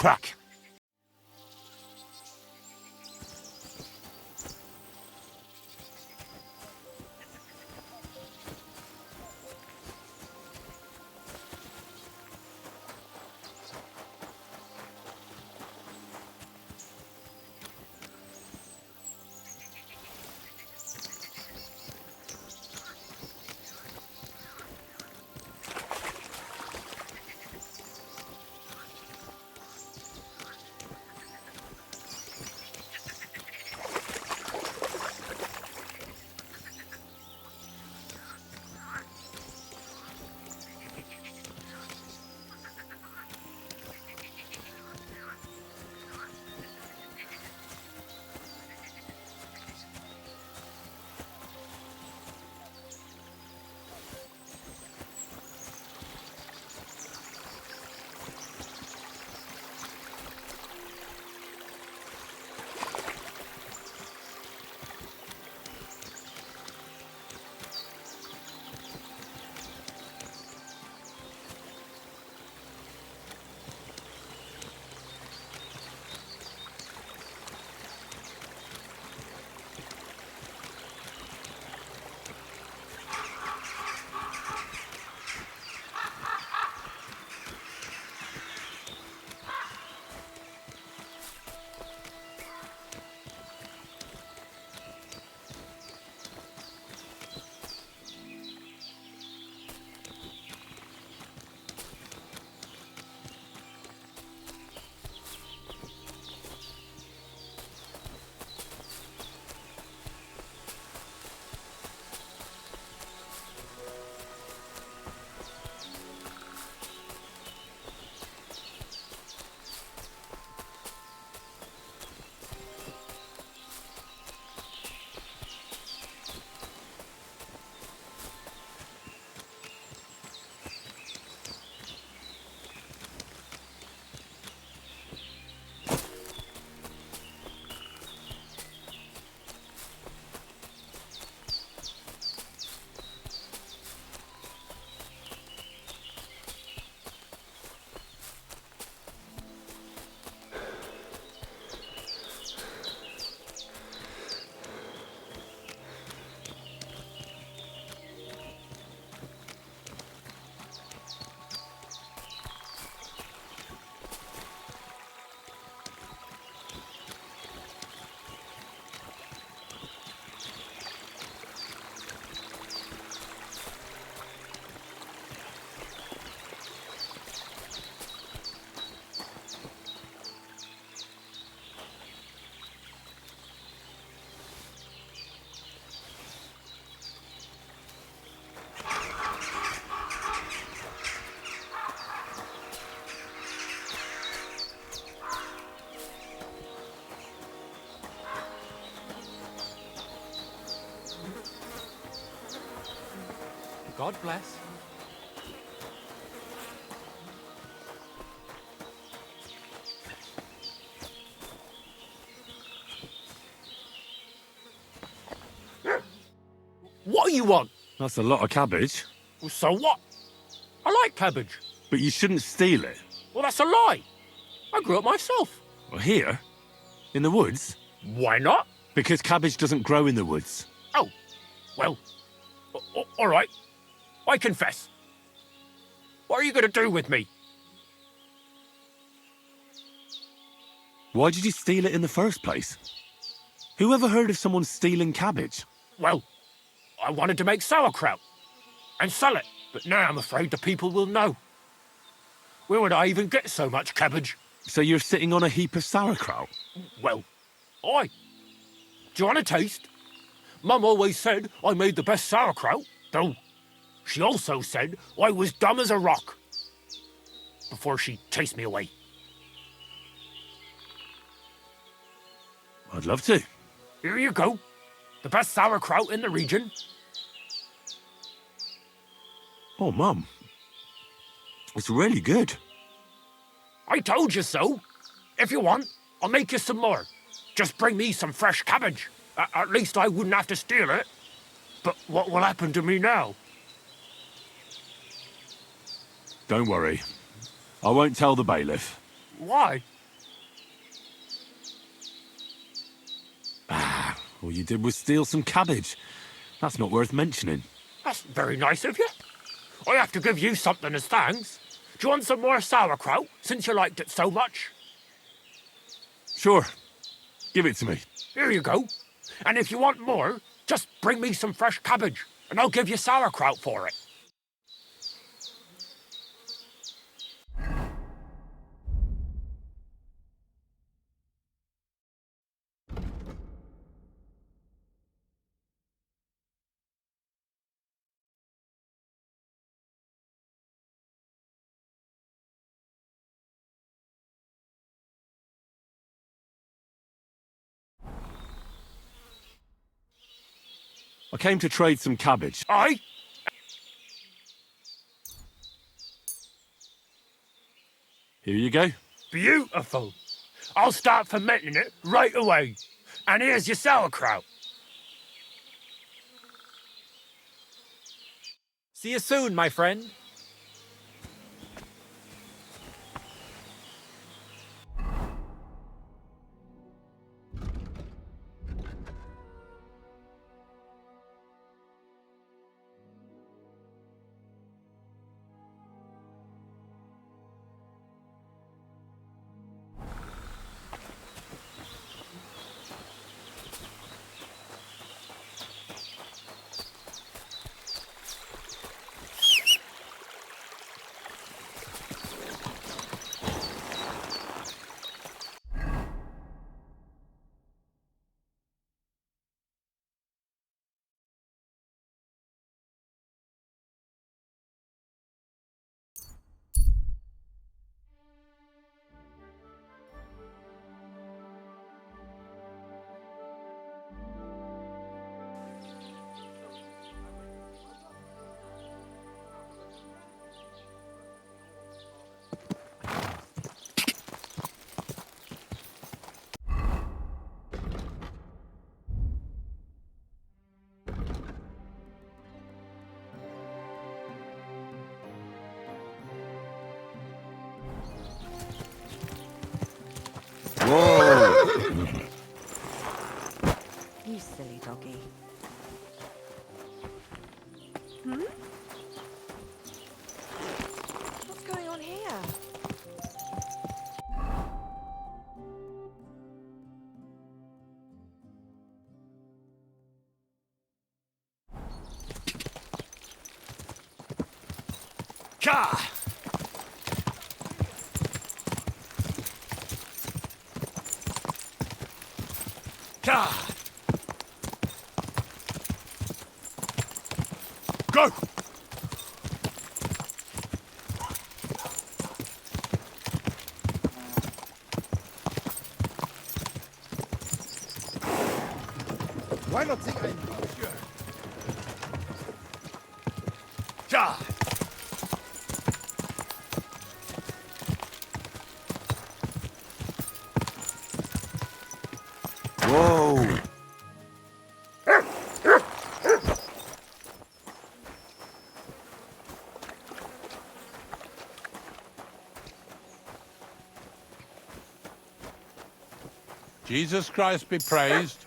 Truck. God bless. What do you want? That's a lot of cabbage. Well, so what? I like cabbage. But you shouldn't steal it. Well, that's a lie. I grew it myself. Well, here? In the woods? Why not? Because cabbage doesn't grow in the woods. Oh, well, all right. I confess. What are you going to do with me? Why did you steal it in the first place? Who ever heard of someone stealing cabbage? Well, I wanted to make sauerkraut and sell it, but now I'm afraid the people will know. Where would I even get so much cabbage? So you're sitting on a heap of sauerkraut? Well, aye. Do you want a taste? Mum always said I made the best sauerkraut, though she also said I was dumb as a rock before she chased me away. I'd love to. Here you go. The best sauerkraut in the region. Oh, Mum. It's really good. I told you so. If you want, I'll make you some more. Just bring me some fresh cabbage. At least I wouldn't have to steal it. But what will happen to me now? Don't worry. I won't tell the bailiff. Why? All you did was steal some cabbage. That's not worth mentioning. That's very nice of you. I have to give you something as thanks. Do you want some more sauerkraut, since you liked it so much? Sure. Give it to me. Here you go. And if you want more, just bring me some fresh cabbage, and I'll give you sauerkraut for it. I came to trade some cabbage. Aye? Here you go. Beautiful. I'll start fermenting it right away. And here's your sauerkraut. See you soon, my friend. You silly doggy. What's going on here? Ka! Ka! Go! Why not sing ein Liedchen? Jesus Christ be praised.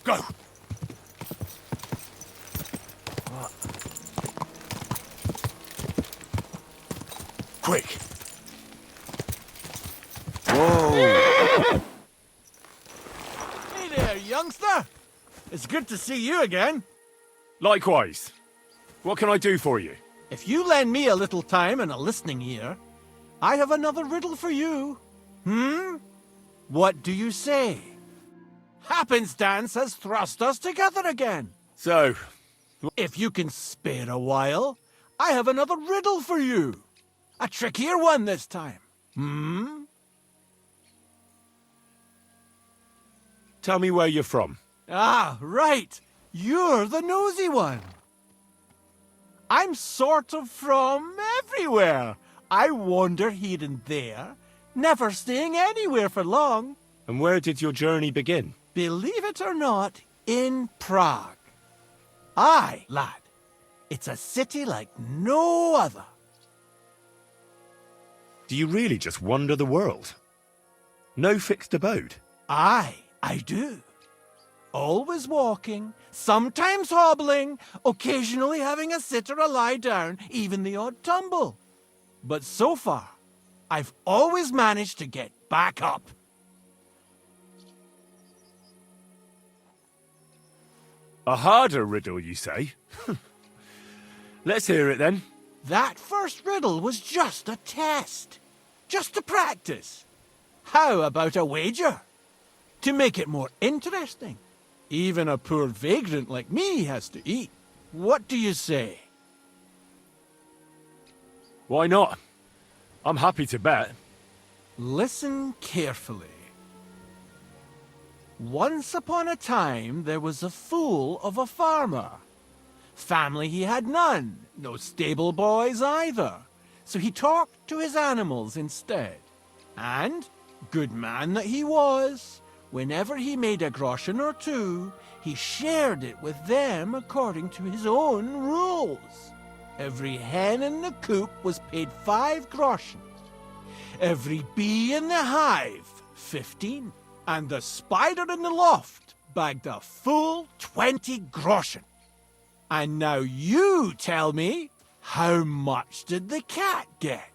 Go! Quick! Whoa! Hey there, youngster! It's good to see you again. Likewise. What can I do for you? If you lend me a little time and a listening ear, I have another riddle for you. What do you say? Happenstance has thrust us together again. So, if you can spare a while, I have another riddle for you. A trickier one this time. Tell me where you're from. Ah, right. You're the nosy one. I'm sort of from everywhere. I wander here and there, never staying anywhere for long. And where did your journey begin? Believe it or not, in Prague. Aye, lad. It's a city like no other. Do you really just wander the world? No fixed abode? Aye, I do. Always walking, sometimes hobbling, occasionally having a sit or a lie down, even the odd tumble. But so far, I've always managed to get back up. A harder riddle, you say? Let's hear it then. That first riddle was just a test. Just to practice. How about a wager? To make it more interesting. Even a poor vagrant like me has to eat. What do you say? Why not? I'm happy to bet. Listen carefully. Once upon a time, there was a fool of a farmer. Family he had none, no stable boys either. So he talked to his animals instead. And, good man that he was, whenever he made a groschen or two, he shared it with them according to his own rules. Every hen in the coop was paid 5 groschen. Every bee in the hive, 15. And the spider in the loft bagged a full 20 groschen. And now you tell me, how much did the cat get?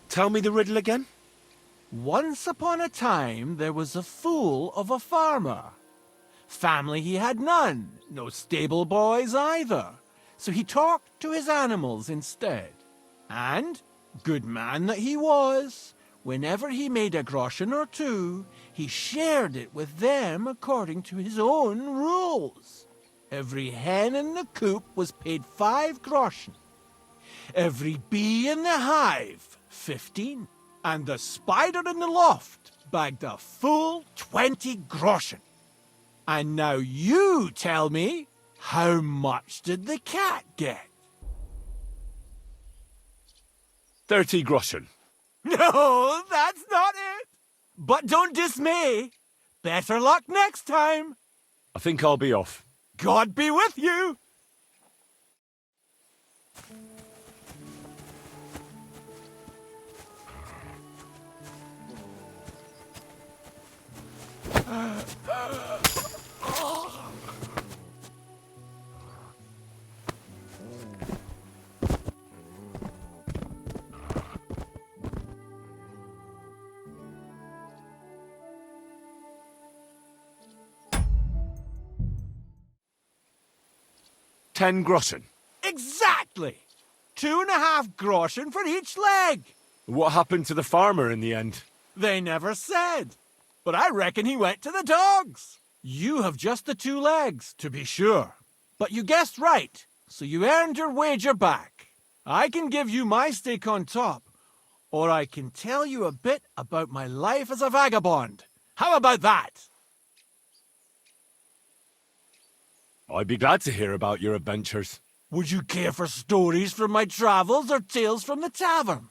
Tell me the riddle again. Once upon a time, there was a fool of a farmer. Family he had none, no stable boys either. So he talked to his animals instead. And, Good man that he was. Whenever he made a groschen or two, he shared it with them according to his own rules. Every hen in the coop was paid 5 groschen. Every bee in the hive, 15. And the spider in the loft bagged a full 20 groschen. And now you tell me, how much did the cat get? 30 groschen. No, that's not it. But don't dismay. Better luck next time. I think I'll be off. God be with you. Ten groschen. Exactly. 2.5 groschen for each leg. What happened to the farmer in the end? They never said. But I reckon he went to the dogs. You have just the 2 legs, to be sure. But you guessed right, so you earned your wager back. I can give you my stake on top, or I can tell you a bit about my life as a vagabond. How about that? I'd be glad to hear about your adventures. Would you care for stories from my travels or tales from the tavern?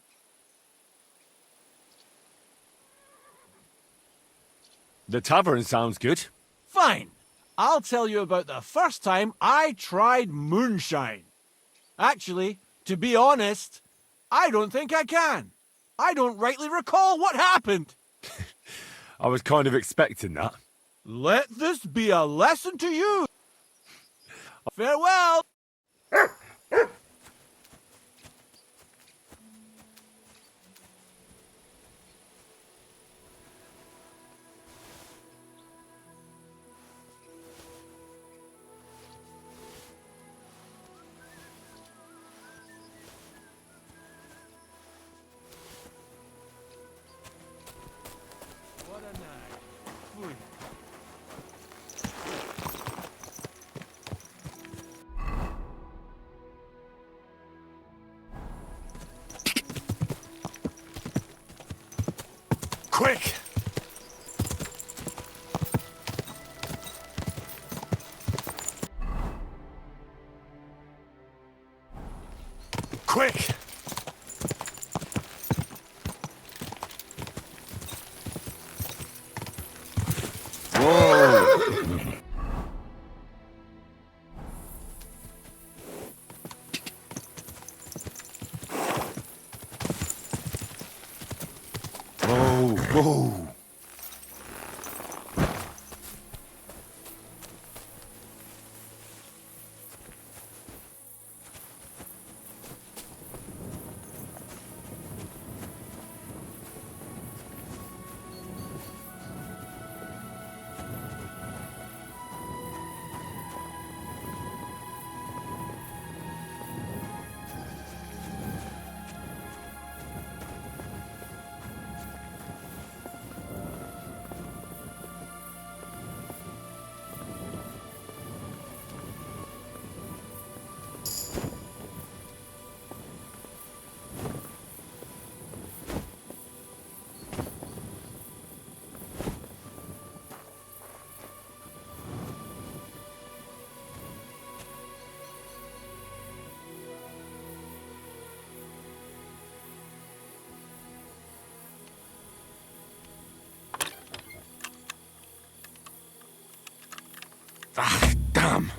The tavern sounds good. Fine. I'll tell you about the first time I tried moonshine. Actually, to be honest, I don't think I can. I don't rightly recall what happened. I was kind of expecting that. Let this be a lesson to you. Farewell. What a night. Phew. Quick! Quick! Whoa! Ah, damn!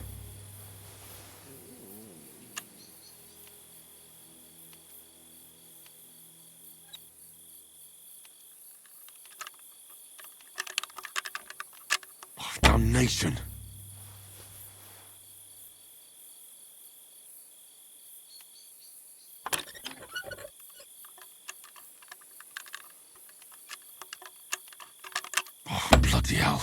Oh, damnation! Oh, bloody hell!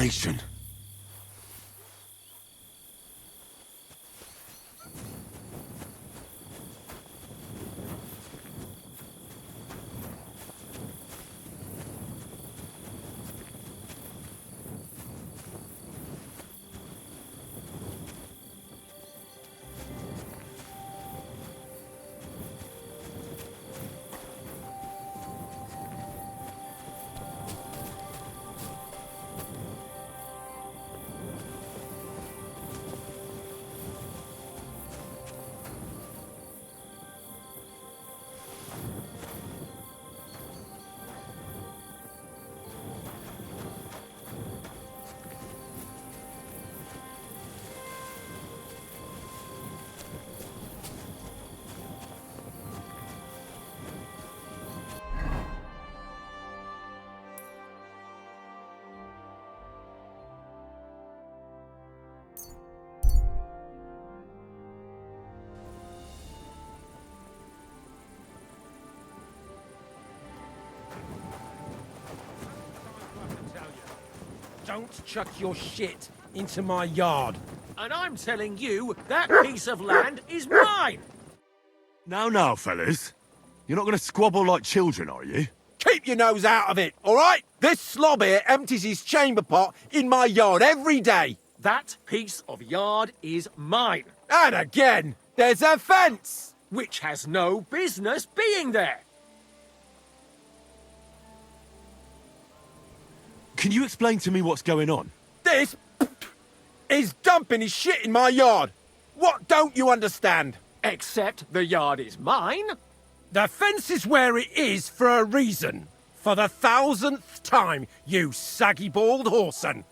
damnation. Don't chuck your shit into my yard. And I'm telling you, that piece of land is mine! Now, fellas. You're not going to squabble like children, are you? Keep your nose out of it, all right? This slob here empties his chamber pot in my yard every day. That piece of yard is mine. And again, there's a fence! Which has no business being there. Can you explain to me what's going on? This is dumping his shit in my yard. What don't you understand? Except the yard is mine. The fence is where it is for a reason. For the 1000th time, you saggy-bald whoreson.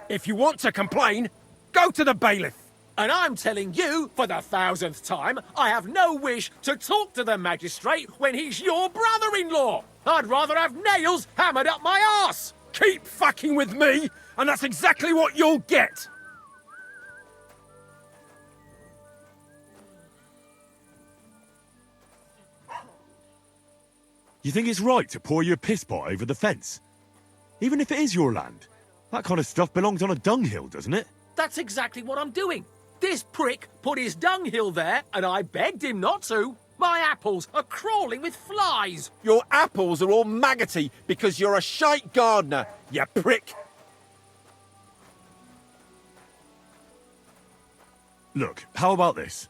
If you want to complain, go to the bailiff. And I'm telling you, for the 1000th time, I have no wish to talk to the magistrate when he's your brother-in-law. I'd rather have nails hammered up my arse. Keep fucking with me, and that's exactly what you'll get. You think it's right to pour your piss pot over the fence? Even if it is your land? That kind of stuff belongs on a dunghill, doesn't it? That's exactly what I'm doing. This prick put his dunghill there, and I begged him not to. My apples are crawling with flies. Your apples are all maggoty because you're a shite gardener, you prick. Look, how about this?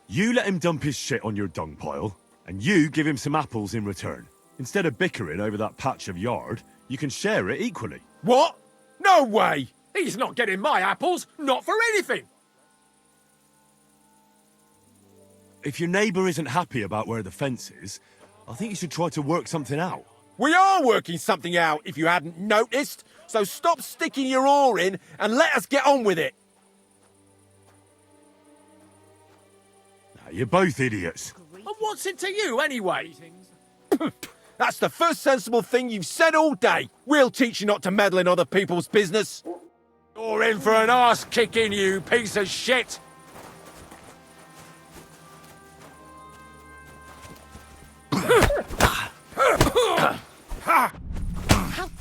You let him dump his shit on your dung pile, and you give him some apples in return. Instead of bickering over that patch of yard, you can share it equally. What? No way! He's not getting my apples, not for anything. If your neighbour isn't happy about where the fence is, I think you should try to work something out. We are working something out, if you hadn't noticed. So stop sticking your oar in and let us get on with it. Now, you're both idiots. And what's it to you, anyway? That's the first sensible thing you've said all day. We'll teach you not to meddle in other people's business. You're in for an arse kicking, you piece of shit.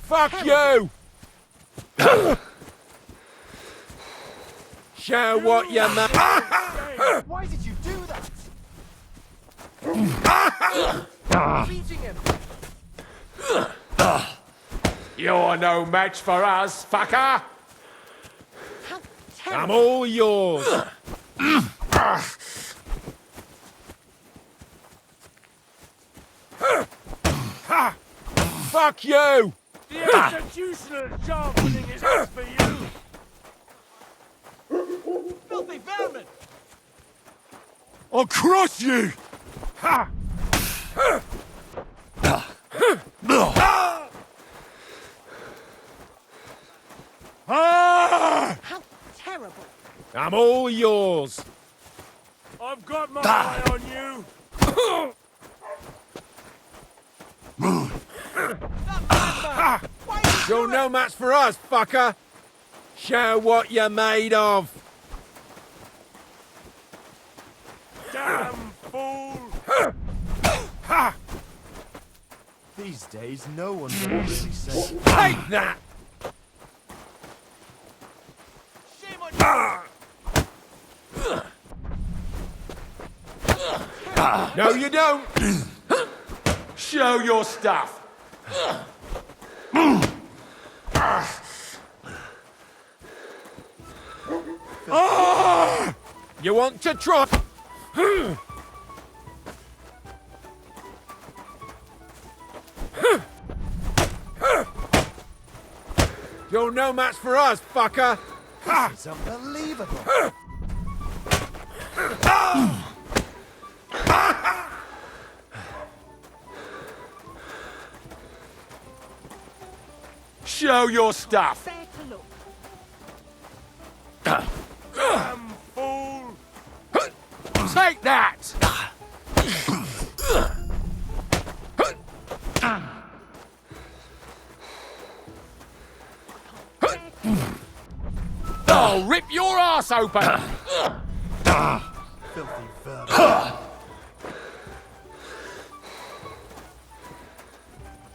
Fuck you! Show what you make. Why did you do that? Beating him. You're no match for us, fucker. I'm all yours. Fuck you! The institutional sharpening is out for you! Filthy vermin! I'll crush you! Ha! How terrible! I'm all yours. I've got my eye on you! You're no match for us, fucker. Show what you're made of. Damn fool! These days, no one's ever really safe. Take that! No, you don't. Show your stuff. You want to try? You're no match for us, fucker. It's unbelievable. Show your stuff. Fool! Take that! I'll rip your ass open! Filthy vermin.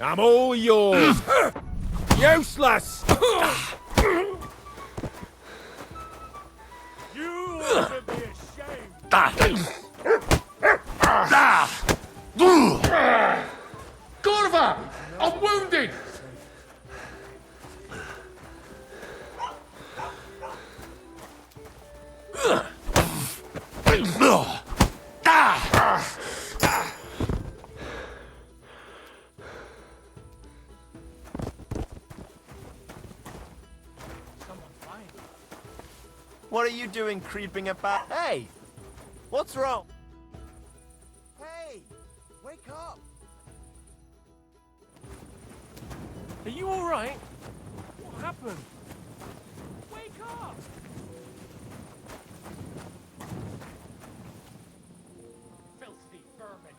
I'm all yours! Useless! You ought to be ashamed. Gorva! I'm wounded! What are you doing creeping about? Hey! What's wrong? Hey! Wake up! Are you all right? What happened? Wake up! Filthy vermin.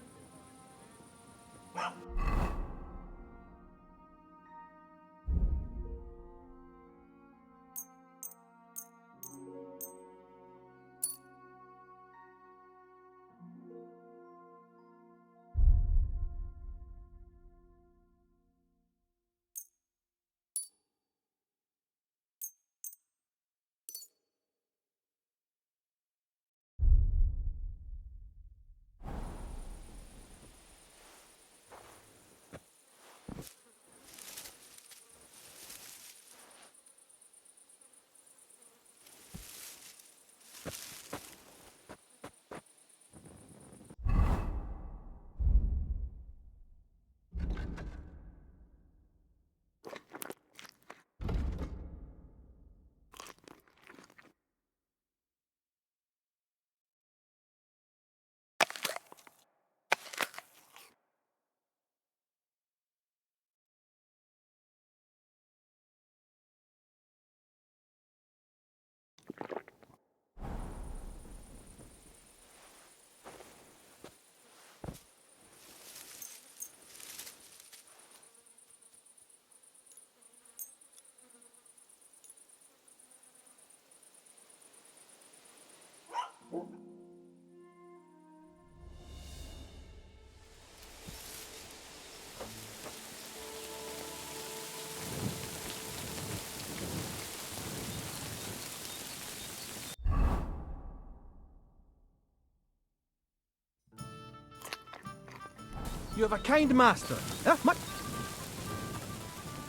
You have a kind master.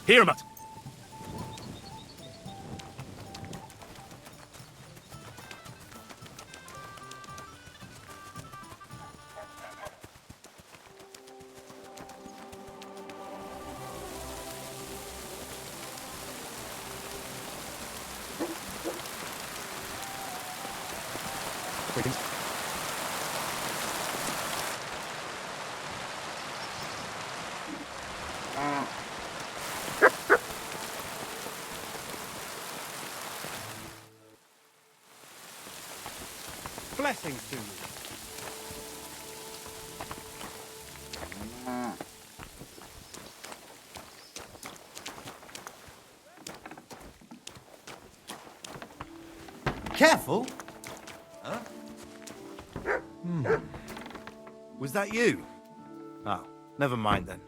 Hear him out. Blessings to you. Careful! Huh? Was that you? Oh, never mind then.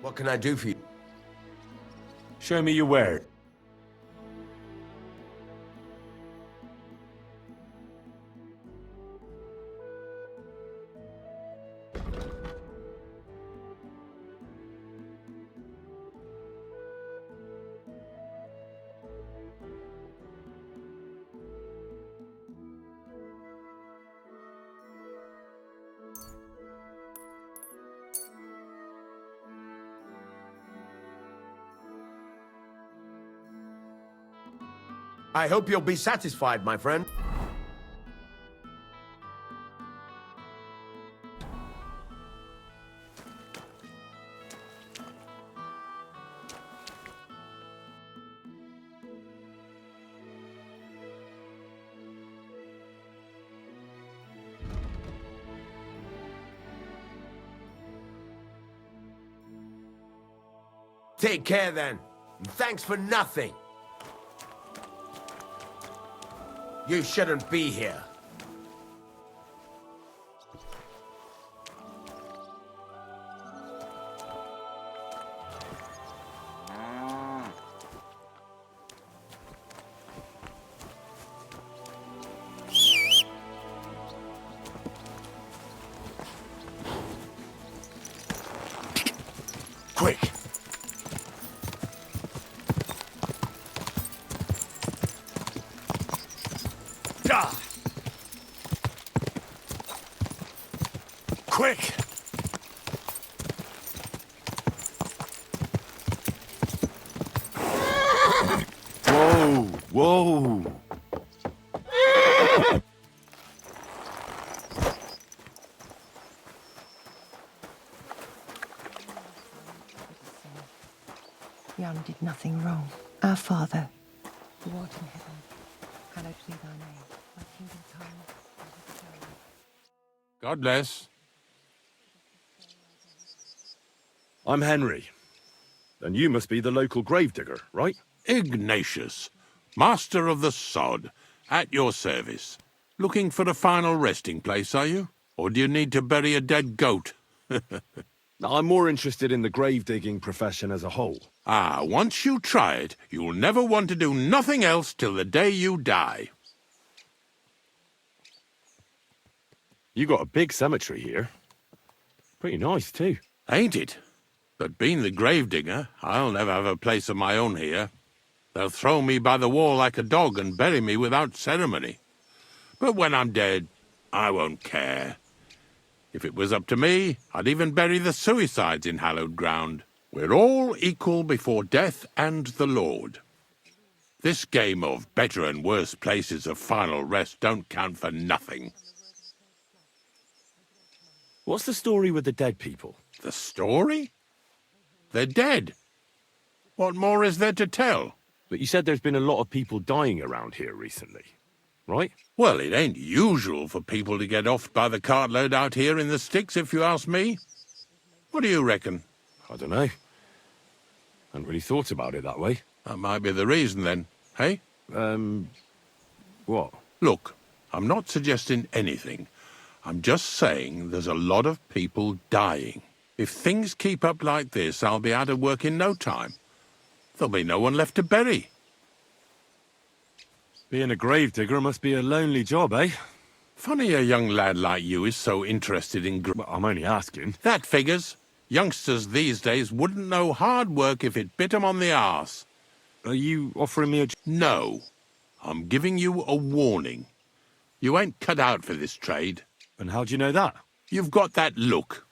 What can I do for you? Show me your ware. I hope you'll be satisfied, my friend. Take care then. And thanks for nothing. You shouldn't be here. Quick! Quick! Whoa! Whoa! Jan did nothing wrong. Our Father, who art in heaven, hallowed be thy name. Thy kingdom come. God bless. I'm Henry. And you must be the local gravedigger, right? Ignatius, master of the sod, at your service. Looking for a final resting place, are you? Or do you need to bury a dead goat? I'm more interested in the grave-digging profession as a whole. Ah, once you try it, you'll never want to do nothing else till the day you die. You got a big cemetery here. Pretty nice, too. Ain't it? But being the gravedigger, I'll never have a place of my own here. They'll throw me by the wall like a dog and bury me without ceremony. But when I'm dead, I won't care. If it was up to me, I'd even bury the suicides in hallowed ground. We're all equal before death and the Lord. This game of better and worse places of final rest don't count for nothing. What's the story with the dead people? The story? They're dead. What more is there to tell? But you said there's been a lot of people dying around here recently, right? Well, it ain't usual for people to get offed by the cartload out here in the sticks, if you ask me. What do you reckon? I don't know. Hadn't really thought about it that way. That might be the reason, then, hey? What? Look, I'm not suggesting anything. I'm just saying there's a lot of people dying. If things keep up like this, I'll be out of work in no time. There'll be no one left to bury. Being a gravedigger must be a lonely job, eh? Funny a young lad like you is so interested in Well, I'm only asking. That figures. Youngsters these days wouldn't know hard work if it bit 'em on the arse. Are you offering me a... No. I'm giving you a warning. You ain't cut out for this trade. And how do you know that? You've got that look.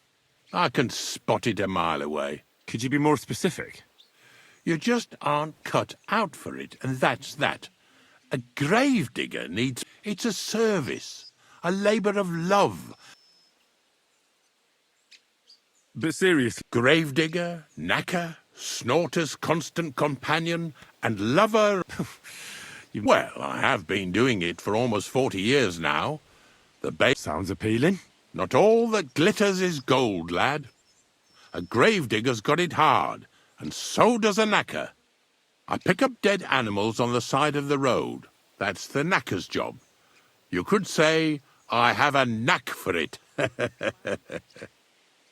I can spot it a mile away. Could you be more specific? You just aren't cut out for it, and that's that. A gravedigger needs... It's a service. A labour of love. But seriously... Gravedigger, knacker, snorter's constant companion, and lover... Well, I have been doing it for almost 40 years now. The base... Sounds appealing. Not all that glitters is gold, lad. A gravedigger's got it hard, and so does a knacker. I pick up dead animals on the side of the road. That's the knacker's job. You could say, I have a knack for it.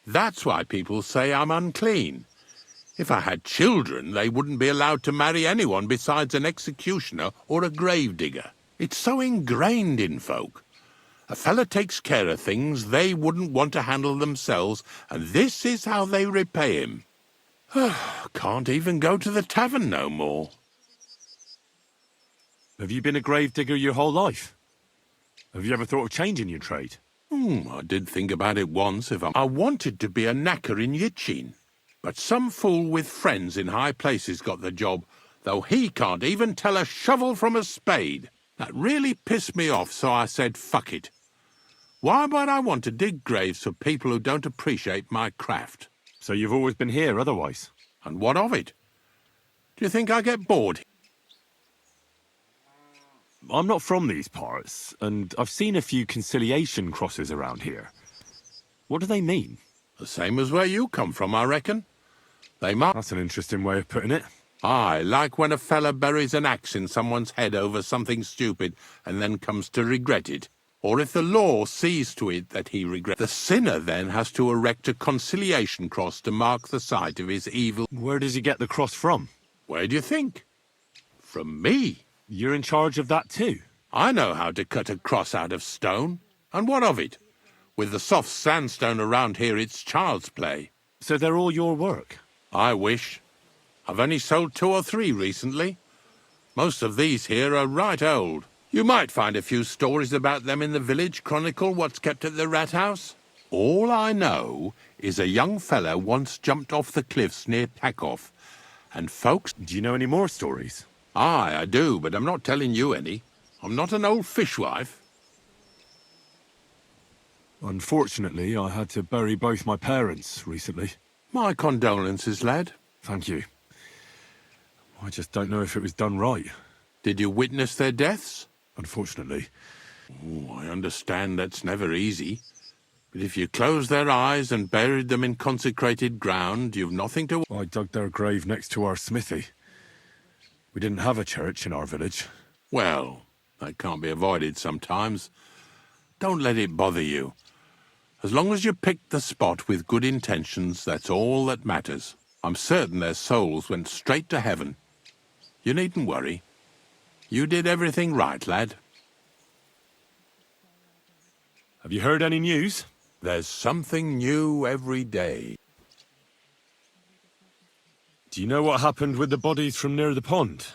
That's why people say I'm unclean. If I had children, they wouldn't be allowed to marry anyone besides an executioner or a gravedigger. It's so ingrained in folk. A fella takes care of things they wouldn't want to handle themselves, and this is how they repay him. Can't even go to the tavern no more. Have you been a gravedigger your whole life? Have you ever thought of changing your trade? I did think about it once. I wanted to be a knacker in Yitchin, but some fool with friends in high places got the job, though he can't even tell a shovel from a spade. That really pissed me off, so I said, fuck it. Why would I want to dig graves for people who don't appreciate my craft? So you've always been here otherwise? And what of it? Do you think I get bored? I'm not from these parts, and I've seen a few conciliation crosses around here. What do they mean? The same as where you come from, I reckon. That's an interesting way of putting it. Aye, like when a fella buries an axe in someone's head over something stupid and then comes to regret it. Or if the law sees to it that he regrets, the sinner then has to erect a conciliation cross to mark the site of his evil. Where does he get the cross from? Where do you think? From me. You're in charge of that too? I know how to cut a cross out of stone. And what of it? With the soft sandstone around here, it's child's play. So they're all your work? I wish. I've only sold 2 or 3 recently. Most of these here are right old. You might find a few stories about them in the village chronicle what's kept at the rat house. All I know is a young fella once jumped off the cliffs near Takoff, and folks... Do you know any more stories? Aye, I do, but I'm not telling you any. I'm not an old fishwife. Unfortunately, I had to bury both my parents recently. My condolences, lad. Thank you. I just don't know if it was done right. Did you witness their deaths? Unfortunately. I understand that's never easy. But if you closed their eyes and buried them in consecrated ground, you've nothing to... I dug their grave next to our smithy. We didn't have a church in our village. Well, that can't be avoided sometimes. Don't let it bother you. As long as you picked the spot with good intentions, that's all that matters. I'm certain their souls went straight to heaven. You needn't worry. You did everything right, lad. Have you heard any news? There's something new every day. Do you know what happened with the bodies from near the pond?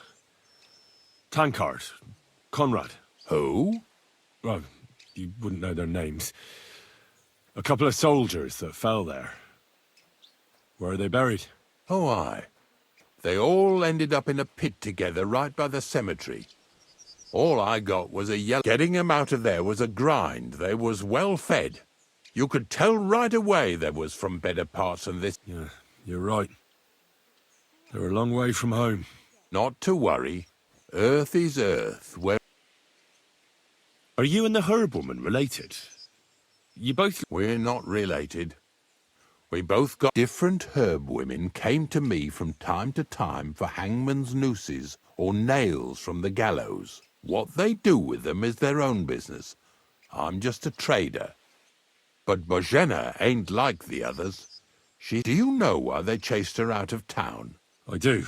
Tankard, Conrad. Who? Well, you wouldn't know their names. A couple of soldiers that fell there. Where are they buried? Oh, aye. They all ended up in a pit together right by the cemetery. All I got was a yell. Getting them out of there was a grind. They was well fed. You could tell right away they was from better parts than this. Yeah, you're right. They're a long way from home. Not to worry. Earth is earth. Are you and the herb woman related? You both... We're not related. We both got... Different herb women came to me from time to time for hangman's nooses or nails from the gallows. What they do with them is their own business. I'm just a trader. But Bozhena ain't like the others. Do you know why they chased her out of town? I do.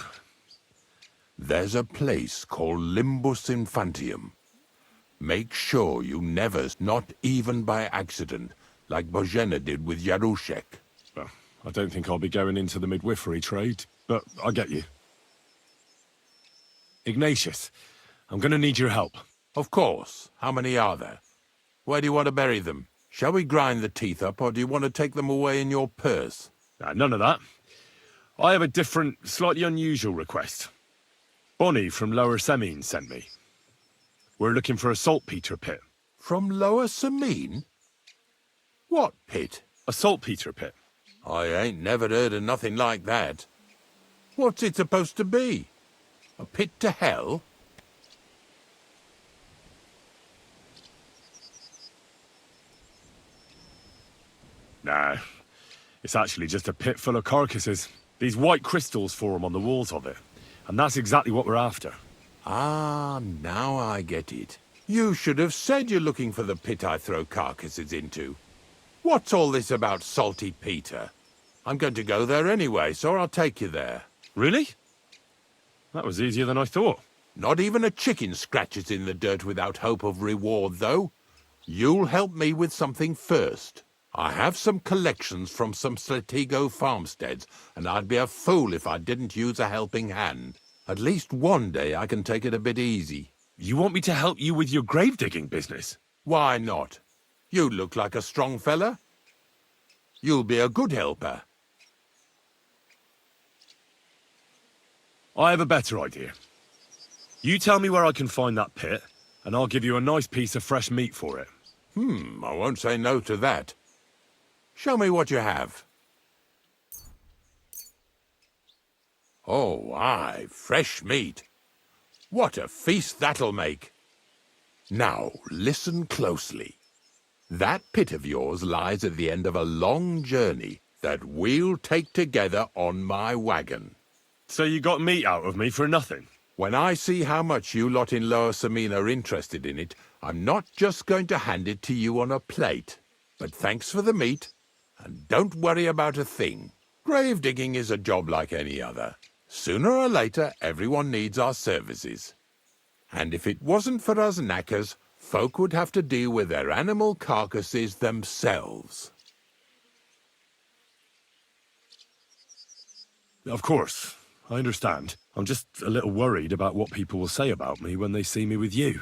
There's a place called Limbus Infantium. Make sure you never, not even by accident, like Bozhena did with Yarushek. Well, I don't think I'll be going into the midwifery trade, but I get you. Ignatius, I'm going to need your help. Of course. How many are there? Where do you want to bury them? Shall we grind the teeth up, or do you want to take them away in your purse? None of that. I have a different, slightly unusual request. Bonnie from Lower Semine sent me. We're looking for a saltpetre pit. From Lower Semine? What pit? A saltpetre pit. I ain't never heard of nothing like that. What's it supposed to be? A pit to hell? Nah, it's actually just a pit full of carcasses. These white crystals form on the walls of it, and that's exactly what we're after. Ah, now I get it. You should have said you're looking for the pit I throw carcasses into. What's all this about salty Peter? I'm going to go there anyway, so I'll take you there. Really? That was easier than I thought. Not even a chicken scratches in the dirt without hope of reward, though. You'll help me with something first. I have some collections from some Slatigo farmsteads, and I'd be a fool if I didn't use a helping hand. At least one day I can take it a bit easy. You want me to help you with your grave-digging business? Why not? You look like a strong fella. You'll be a good helper. I have a better idea. You tell me where I can find that pit, and I'll give you a nice piece of fresh meat for it. I won't say no to that. Show me what you have. Oh, aye, fresh meat. What a feast that'll make. Now, listen closely. That pit of yours lies at the end of a long journey that we'll take together on my wagon. So you got meat out of me for nothing? When I see how much you lot in Lower Samina are interested in it, I'm not just going to hand it to you on a plate. But thanks for the meat, and don't worry about a thing. Grave digging is a job like any other. Sooner or later, everyone needs our services. And if it wasn't for us knackers, folk would have to deal with their animal carcasses themselves. Of course, I understand. I'm just a little worried about what people will say about me when they see me with you.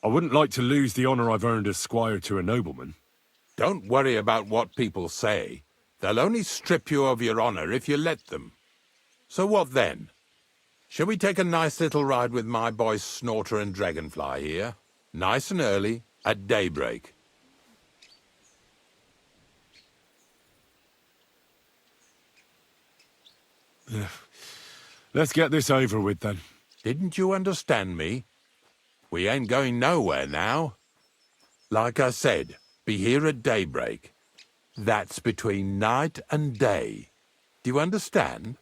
I wouldn't like to lose the honour I've earned as squire to a nobleman. Don't worry about what people say. They'll only strip you of your honour if you let them. So what then? Shall we take a nice little ride with my boys Snorter and Dragonfly here? Nice and early, at daybreak. Let's get this over with, then. Didn't you understand me? We ain't going nowhere now. Like I said, be here at daybreak. That's between night and day. Do you understand?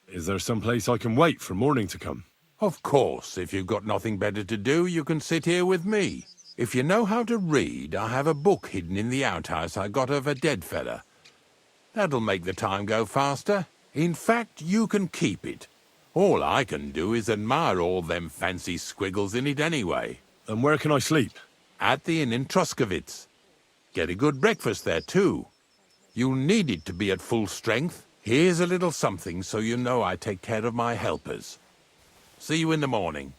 Is there some place I can wait for morning to come? Of course, if you've got nothing better to do, you can sit here with me. If you know how to read, I have a book hidden in the outhouse I got of a dead fella. That'll make the time go faster. In fact, you can keep it. All I can do is admire all them fancy squiggles in it anyway. And where can I sleep? At the inn in Truskowitz. Get a good breakfast there, too. You'll need it to be at full strength. Here's a little something so you know I take care of my helpers. See you in the morning.